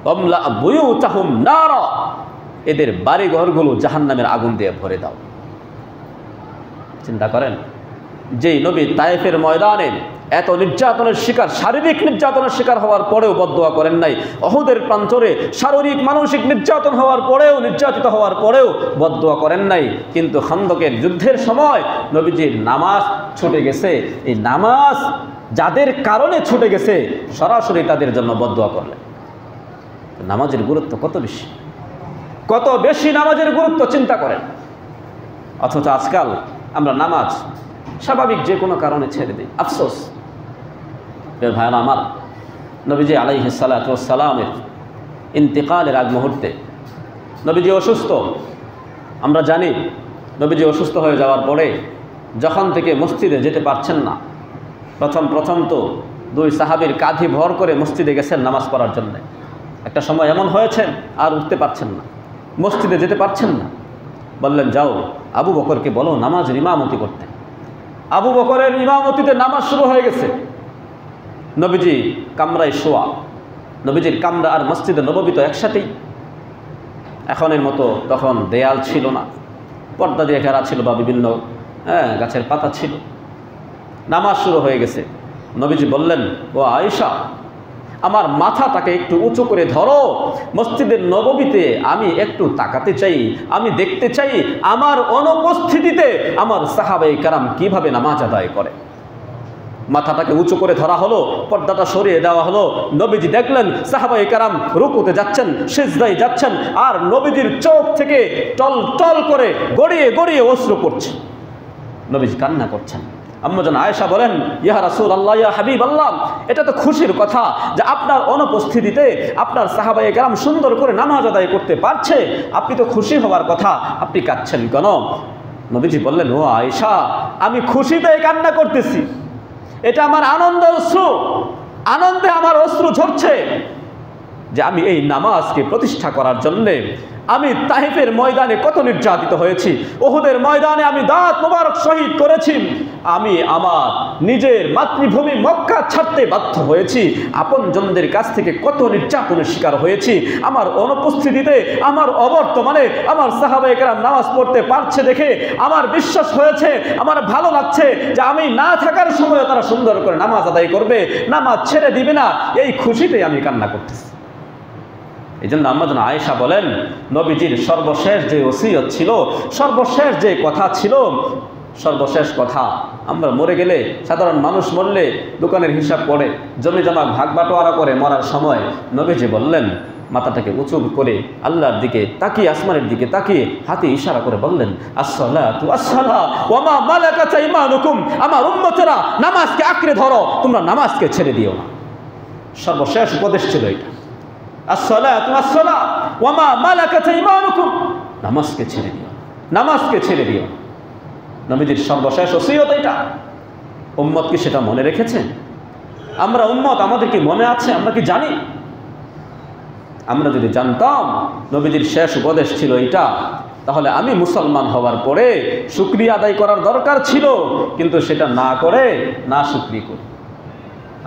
ওয়ামলা বুয়ুতাহুম নারা, এদের বাড়ি ঘরগুলো জাহান্নামের আগুন দিয়ে ভরে দাও। চিন্তা করেন, যেই নবী তায়েফের ময়দানে এত নির্যাতনের শিকার, শারীরিক নির্যাতনের শিকার হওয়ার পরেও বদদুয়া করেন নাই, উহুদের প্রান্তরে শারীরিক মানসিক নির্যাতন হওয়ার পরেও, নির্যাতিত হওয়ার পরেও বদদুয়া করেন নাই, কিন্তু খন্দকের যুদ্ধের সময় নবীজির নামাজ ছুটে গেছে। এই নামাজ যাদের কারণে ছুটে গেছে সরাসরি তাদের জন্য বদদুয়া করলেন। নামাজের গুরুত্ব কত বেশি, কত বেশি নামাজের গুরুত্ব চিন্তা করেন। অথচ আজকাল আমরা নামাজ স্বাভাবিক যে কোনো কারণে ছেড়ে দিই। আফসোস ভাইরা আমার, নবীজি আলাইহিস সালাতু ওয়াস সালামের ইন্তেকালের আগ মুহূর্তে নবীজি অসুস্থ। আমরা জানি নবীজি অসুস্থ হয়ে যাওয়ার পরে যখন থেকে মসজিদে যেতে পারছেন না, প্রথম তো দুই সাহাবীর কাঁধে ভর করে মসজিদে গেছেন নামাজ পড়ার জন্য। একটা সময় এমন হয়েছেন আর উঠতে পারছেন না, মসজিদে যেতে পারছেন না। বললেন, যাও আবু বকরকে বলো নামাজের ইমামতি করতে। আবু বকরের ইমামতিতে নামাজ শুরু হয়ে গেছে। নবীজি কামরায় শোয়া। নবীজির কামরা আর মসজিদে নববী তো একসাথেই। এখনের মতো তখন দেয়াল ছিল না, পর্দা দিয়ে ঘেরা ছিল বা বিভিন্ন গাছের পাতা ছিল। নামাজ শুরু হয়ে গেছে। নবীজি বললেন, ও আয়েশা, আমার মাথাটাকে একটু উঁচু করে ধরো, মসজিদের নববীতে আমি একটু তাকাতে চাই, আমি দেখতে চাই আমার অনুপস্থিতিতে আমার সাহাবায়ে কেরাম কিভাবে নামাজ আদায় করে। মাথাটাকে উঁচু করে ধরা হলো, পর্দাটা সরিয়ে দেওয়া হলো। নবীজি দেখলেন সাহাবায়ে কেরাম রুকুতে যাচ্ছেন, সিজদায় যাচ্ছেন, আর নবীজির চোখ থেকে টল টল করে গড়িয়ে গড়িয়ে অশ্রু পড়ছে। নবীজি কান্না করছেন। আম্মাজান আয়েশা বলেন, ইয়া রাসূলুল্লাহ, ইয়া হাবিবাল্লাহ, এটা তো খুশির কথা যে আপনার অনুপস্থিতিতে আপনার সাহাবায়ে কেরাম সুন্দর করে নামাজ আদায় করতে পারছে। আপনি তো খুশি হওয়ার কথা, আপনি কাঁদছেন কেন? নবীজি বললেন, ও আয়েশা, আমি খুশিতে কান্না করতেছি, এটা আমার আনন্দের অশ্রু, আনন্দে আমার অশ্রু ঝরছে যে আমি এই নামাজকে প্রতিষ্ঠা করার জন্যে আমি তায়েফের ময়দানে কত নির্যাতিত হয়েছি, উহুদের ময়দানে আমি দাঁত মোবারক শহীদ করেছি, আমি আমার নিজের মাতৃভূমি মক্কা ছাড়তে বাধ্য হয়েছি, আপনজনদের কাছ থেকে কত নির্যাতনের শিকার হয়েছি। আমার অনুপস্থিতিতে, আমার অবর্তমানে আমার সাহাবায়ে কেরাম নামাজ পড়তে পারছে দেখে আমার বিশ্বাস হয়েছে, আমার ভালো লাগছে যে আমি না থাকার সময় তারা সুন্দর করে নামাজ আদায় করবে, নামাজ ছেড়ে দিবে না। এই খুশিতে আমি কান্না করতেছি। এই জন্য আম্মাজান আয়েশা বলেন, নবীজির সর্বশেষ যে ওসিয়ত ছিল, সর্বশেষ যে কথা ছিল, সর্বশেষ কথা, আমরা মরে গেলে, সাধারণ মানুষ মরলে দোকানের হিসাব করে, জমি জমা ভাগ বাটোয়ারা করে মরার সময় নবীজি বললেন, মাথাটাকে উঁচু করে আল্লাহর দিকে তাকিয়ে, আসমানের দিকে তাকিয়ে হাতে ইশারা করে বললেন, আসসালাতু আসসালাহ ওয়া মা মালাকাত আইমানুকুম, আমার উম্মতেরা নামাজকে আঁকড়ে ধরো, তোমরা নামাজকে ছেড়ে দিও না। সর্বশেষ উপদেশ ছিল এটা, আসসালাতু আসসালাহ ওয়া মা মালাকাত আইমানুকুম, নামাজকে ছেড়ে দিও, নামাজকে ছেড়ে দিও। নবীজির সর্বশেষ ওসিয়ত এটা। উম্মত কি সেটা মনে রেখেছে? আমরা উম্মত, আমাদের কি মনে আছে? আমরা কি জানি? আমরা যদি জানতাম নবীজির শেষ উপদেশ ছিল এটা, তাহলে আমি মুসলমান হওয়ার পরে শুকরিয়া আদায় করার দরকার ছিল, কিন্তু সেটা না করে না শুকরি করি।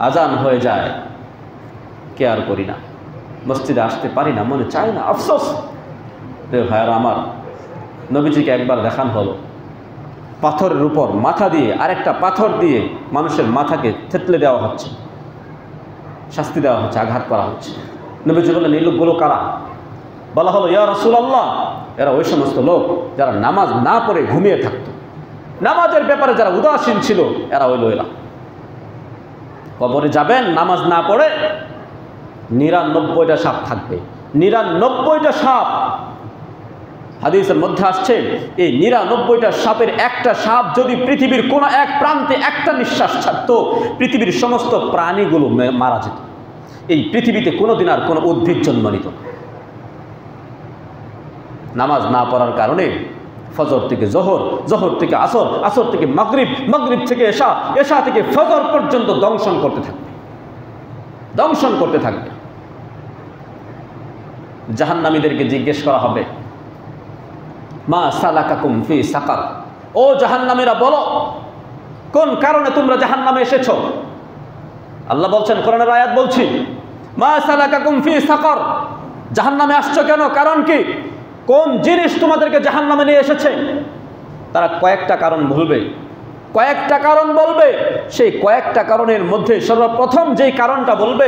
আজান হয়ে যায়, কেয়ার করি না, মসজিদে আসতে পারি না, মনে চায় না, আফসোস। রে ভাইয়ারা আমার, নবীজিকে একবার দেখান হলো, পাথরের উপর মাথা দিয়ে আরেকটা পাথর দিয়ে মানুষের মাথাকে থেতলে দেওয়া হচ্ছে, শাস্তি দেওয়া হচ্ছে, আঘাত করা হচ্ছে। নবীজি বললেন, এই লোকগুলো কারা? বলা হলো, ইয়া রাসূলুল্লাহ, এরা ওই সমস্ত লোক যারা নামাজ না পড়ে ঘুমিয়ে থাকতো, নামাজের ব্যাপারে যারা উদাসীন ছিল, এরা হইল এরা। কবরে যাবেন নামাজ না পড়ে, 99টা সাপ থাকবে, 99টা সাপ। হাদিসের মধ্যে আসছে, এই 99টা সাপের একটা সাপ যদি পৃথিবীর কোনো এক প্রান্তে একটা নিঃশ্বাস ছাড়তো, পৃথিবীর সমস্ত প্রাণীগুলো মারা যেত। এই পৃথিবীতে কোনোদিন আর কোনো উদ্ভিদ জন্ম নিত না। নামাজ না পড়ার কারণে ফজর থেকে জোহর, জোহর থেকে আসর, আসর থেকে মাগরিব, মাগরিব থেকে এশা, এশা থেকে ফজর পর্যন্ত দংশন করতে থাকবে, দংশন করতে থাকবে। জাহান্নামীদেরকে জিজ্ঞেস করা হবে, মা সালাকাকুম ফি সাকার, ও জাহান্নামীরা বলো, কোন কারণে তোমরা জাহান্নামে এসেছো? আল্লাহ বলছেন, কোরআনের আয়াত বলছি, মা সালাকাকুম ফি সাকার, জাহান্নামে আসছো কেন, কারণ কি, কোন জিনিস তোমাদেরকে জাহান্নামে নিয়ে এসেছে? তারা কয়েকটা কারণ বলবে। কয়েকটা কারণ বলবে, সেই কয়েকটা কারণের মধ্যে সর্বপ্রথম যেই কারণটা বলবে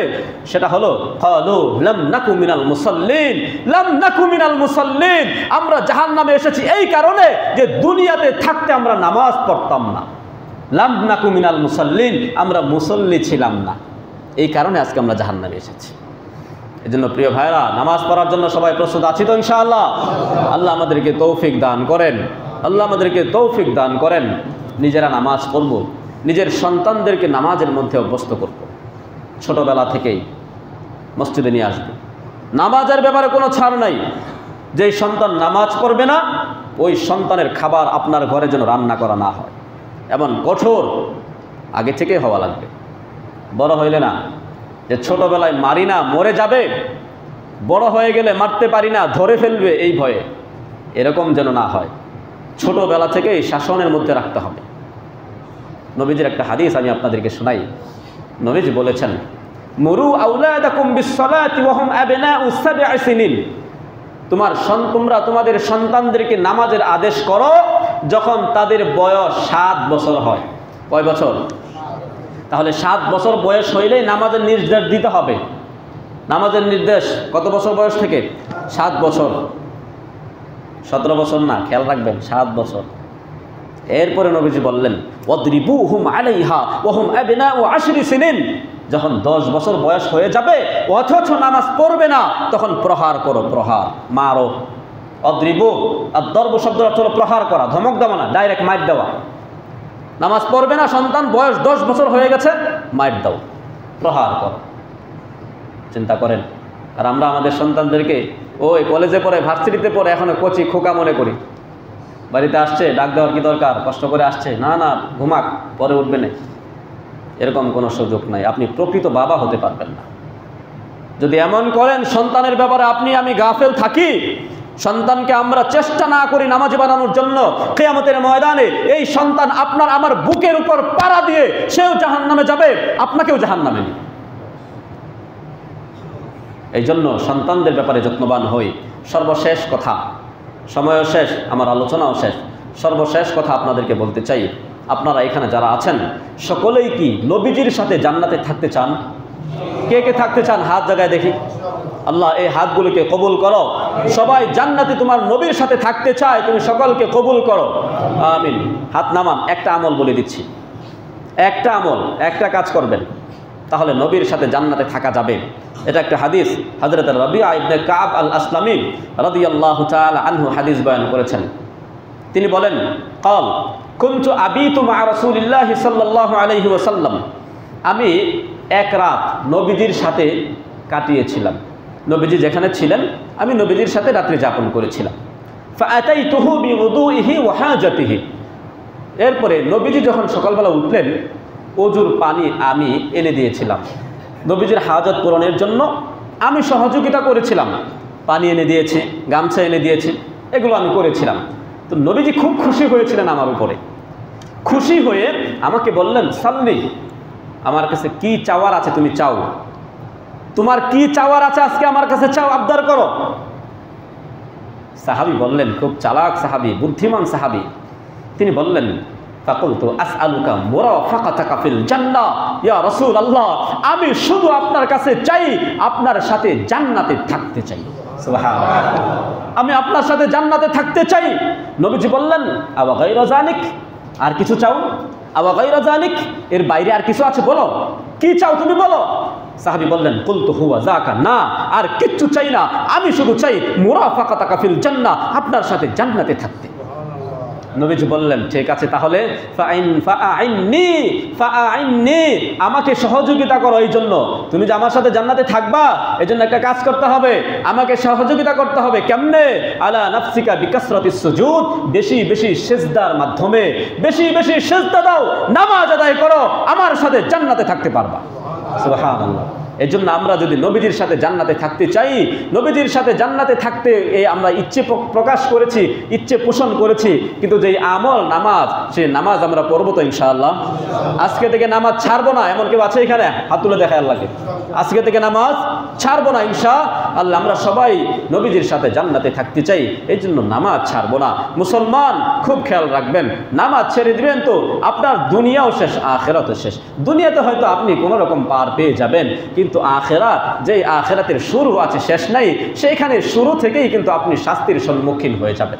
সেটা হলো ক্বালু লাম নাকু মিনাল মুসাল্লিন, লাম নাকু মিনাল মুসাল্লিন। আমরা জাহান্নামে এসেছি এই কারণে যে দুনিয়াতে থাকতে আমরা নামাজ পড়তাম না। লাম নাকু মিনাল মুসাল্লিন, আমরা মুসল্লি ছিলাম না, এই কারণে আজকে আমরা জাহান্নামে এসেছি। এজন্য প্রিয় ভাইরা, নামাজ পড়ার জন্য সবাই প্রস্তুত আছি তো ইনশাআল্লাহ? আল্লাহ আমাদেরকে তৌফিক দান করেন, আল্লাহ আমাদেরকে তৌফিক দান করেন। নিজেরা নামাজ পড়ব, নিজের সন্তানদেরকে নামাজের মধ্যে অভ্যস্ত করব, ছোটবেলা থেকেই মসজিদে নিয়ে আসবে। নামাজের ব্যাপারে কোনো ছাড় নাই। যেই সন্তান নামাজ পড়বে না, ওই সন্তানের খাবার আপনার ঘরে যেন রান্না করা না হয়, এমন কঠোর আগে থেকেই হওয়া লাগবে। বড় হইলে না যে ছোটবেলায় মারি না মরে যাবে, বড় হয়ে গেলে মারতে পারি না ধরে ফেলবে এই ভয়ে, এরকম যেন না হয়। ছোটবেলা থেকেই শাসনের মধ্যে রাখতে হবে। নবীজির একটা হাদিস আমি আপনাদেরকে শোনাই। নবীজি বলেছেন, মুরু আওলাদাকুম বিসসালাতি ওয়া হুম আবনাউ সাব'i সিনিন। তোমরা তোমাদের সন্তানদেরকে নামাজের আদেশ করো যখন তাদের বয়স 7 বছর হয়। কয় বছর? তাহলে 7 বছর বয়স হইলেই নামাজের নির্দেশ দিতে হবে। নামাজের নির্দেশ কত বছর বয়স থেকে? 7 বছর। 17 বছর না, খেয়াল রাখবেন, 7 বছর। এরপরে নবীজি বললেন, ওয়াদরিবুহুম আলাইহা ওয়া হুম আবনাউ 10 সিনিন। যখন 10 বছর বয়স হয়ে যাবে অথচ নামাজ পড়বে না, তখন প্রহার করো, প্রহার, মারো। অদ্রিবু, আর দর্ব শব্দের অর্থ হলো প্রহার করা, ধমক দেওয়া না, ডাইরেক্ট মাইর দেওয়া। নামাজ পড়বে না সন্তান, বয়স 10 বছর হয়ে গেছে, মাইর দাও, প্রহার করো। চিন্তা করেন। আর আমরা আমাদের সন্তানদেরকে ওই কলেজে পড়ে, ভার্সিটিতে পড়ে এখনো কচি খোকা মনে করি। বাড়িতে আসছে, ডাক দেওয়ার কি দরকার? কষ্ট করে আসছে, না না ঘুমাক, পরে উঠবে না, এরকম কোনো সুযোগ নাই। আপনি প্রকৃত বাবা হতে পারবেন না যদি এমন করেন। সন্তানের ব্যাপারে আপনি আমি গাফেল থাকি, সন্তানকে আমরা চেষ্টা না করি নামাজি বানানোর জন্য, কিয়ামতের ময়দানে এই সন্তান আপনার আমার বুকের উপর পাড়া দিয়ে সেও জাহান্নামে যাবে, আপনাকেও জাহান্নামে নিবে। এই জন্য সন্তানদের ব্যাপারে যত্নবান হই। সর্বশেষ কথা, সময়ও শেষ, আমার আলোচনাও শেষ। সর্বশেষ কথা আপনাদেরকে বলতে চাই, আপনারা এখানে যারা আছেন সকলেই কি নবীজির সাথে জান্নাতে থাকতে চান? কে কে থাকতে চান? হাত জায়গায় দেখি। আল্লাহ এই হাতগুলোকে কবুল করো। সবাই জান্নাতে তোমার নবীর সাথে থাকতে চায়, তুমি সকলকে কবুল করো, আমিন। হাত নামান। একটা আমল বলে দিচ্ছি, একটা আমল, একটা কাজ করবেন, তাহলে নবীর সাথে জান্নাতে থাকা যাবে। এটা একটা হাদিস হযরত রাবিআ ইবনে কাব আল আসলামী রাদিয়াল্লাহু তাআলা আনহু হাদিস বয়ান করেছেন। তিনি বলেন, ক্বাল কুনতু আবিতু মা রাসূলিল্লাহি সাল্লাল্লাহু আলাইহি ওয়াসাল্লাম। আমি এক রাত নবীজির সাথে কাটিয়েছিলাম। নবীজি যেখানে ছিলেন আমি নবীজির সাথে রাত্রি যাপন করেছিলাম। ফাআতাইতুহু বিউদুইহি ওয়া হাজাতিহি। এরপরে নবীজি যখন সকালবেলা উঠলেন, ওজুর পানি আমি এনে দিয়েছিলাম। নবীজির হাজত পূরণের জন্য আমি সহযোগিতা করেছিলাম, পানি এনে দিয়েছি, গামছা এনে দিয়েছি, এগুলো আমি করেছিলাম। তো নবীজি খুব খুশি হয়েছিলেন আমার উপরে। খুশি হয়ে আমাকে বললেন, সাল্লি, আমার কাছে কি চাওয়ার আছে তুমি চাও, তোমার কি চাওয়ার আছে আজকে আমার কাছে চাও, আবদার করো। সাহাবী বললেন, খুব চালাক সাহাবী, বুদ্ধিমান সাহাবী, তিনি বললেন, ফাকুলতু আসআলুকা মুরাফাকাতাকা ফিল জান্নাহ ইয়া রাসূলুল্লাহ, আমি শুধু আপনার কাছে চাই, আপনার সাথে জান্নাতে থাকতে চাই। সুবহানাল্লাহ, আমি আপনার সাথে জান্নাতে থাকতে চাই। নবীজি বললেন, আওয়া গায়রা যালিক, আর কিছু চাও? আওয়া গায়রা যালিক, এর বাইরে আর কিছু আছে বলো, কি চাও তুমি বলো। সাহাবী বললেন, কুলতু হুয়া যাকা, না আর কিচ্ছু চাই না, আমি শুধু চাই মুরাফাকাতাকা ফিল জান্নাহ, আপনার সাথে জান্নাতে থাকতে। নবীজি বললেন, ঠিক আছে, তাহলে ফাআইন্নি, আমাকে সহযোগিতা করো। এই জন্য তুমি যে আমার সাথে জান্নাতে থাকবা, এই জন্য একটা কাজ করতে হবে, আমাকে সহযোগিতা করতে হবে। কেমনে? আলা নাফসিকা বিকাসরাতিস সুজুদ, বেশি বেশি সিজদার মাধ্যমে, বেশি বেশি সিজদা দাও, নামাজ আদায় করো, আমার সাথে জান্নাতে থাকতে পারবা। সুবহানাল্লাহ। এজন্য আমরা যদি নবীজির সাথে জান্নাতে থাকতে চাই, নবীজির সাথে জান্নাতে থাকতে আমরা ইচ্ছে প্রকাশ করেছি, ইচ্ছে পোষণ করেছি, কিন্তু যেই আমল নামাজ, সেই নামাজ আমরা পড়বো তো ইনশাআল্লাহ। আজকে থেকে নামাজ ছাড়বো না, এমন কেউ আছে এখানে? হাত তুলে দেখায় আল্লাহকে। আজকে থেকে নামাজ ছাড়বো না ইনশাআল্লাহ। আমরা সবাই নবীজির সাথে জান্নাতে থাকতে চাই, এই জন্য নামাজ ছাড়বো না। মুসলমান খুব খেয়াল রাখবেন, নামাজ ছেড়ে দিবেন তো আপনার দুনিয়াও শেষ, আখেরাতও শেষ। দুনিয়াতে হয়তো আপনি কোনো রকম পার পেয়ে যাবেন, কিন্তু আখেরাত, যেই আখেরাতের শুরু আছে শেষ নাই, সেইখানে শুরু থেকেই কিন্তু আপনি শাস্তির সম্মুখীন হয়ে যাবেন।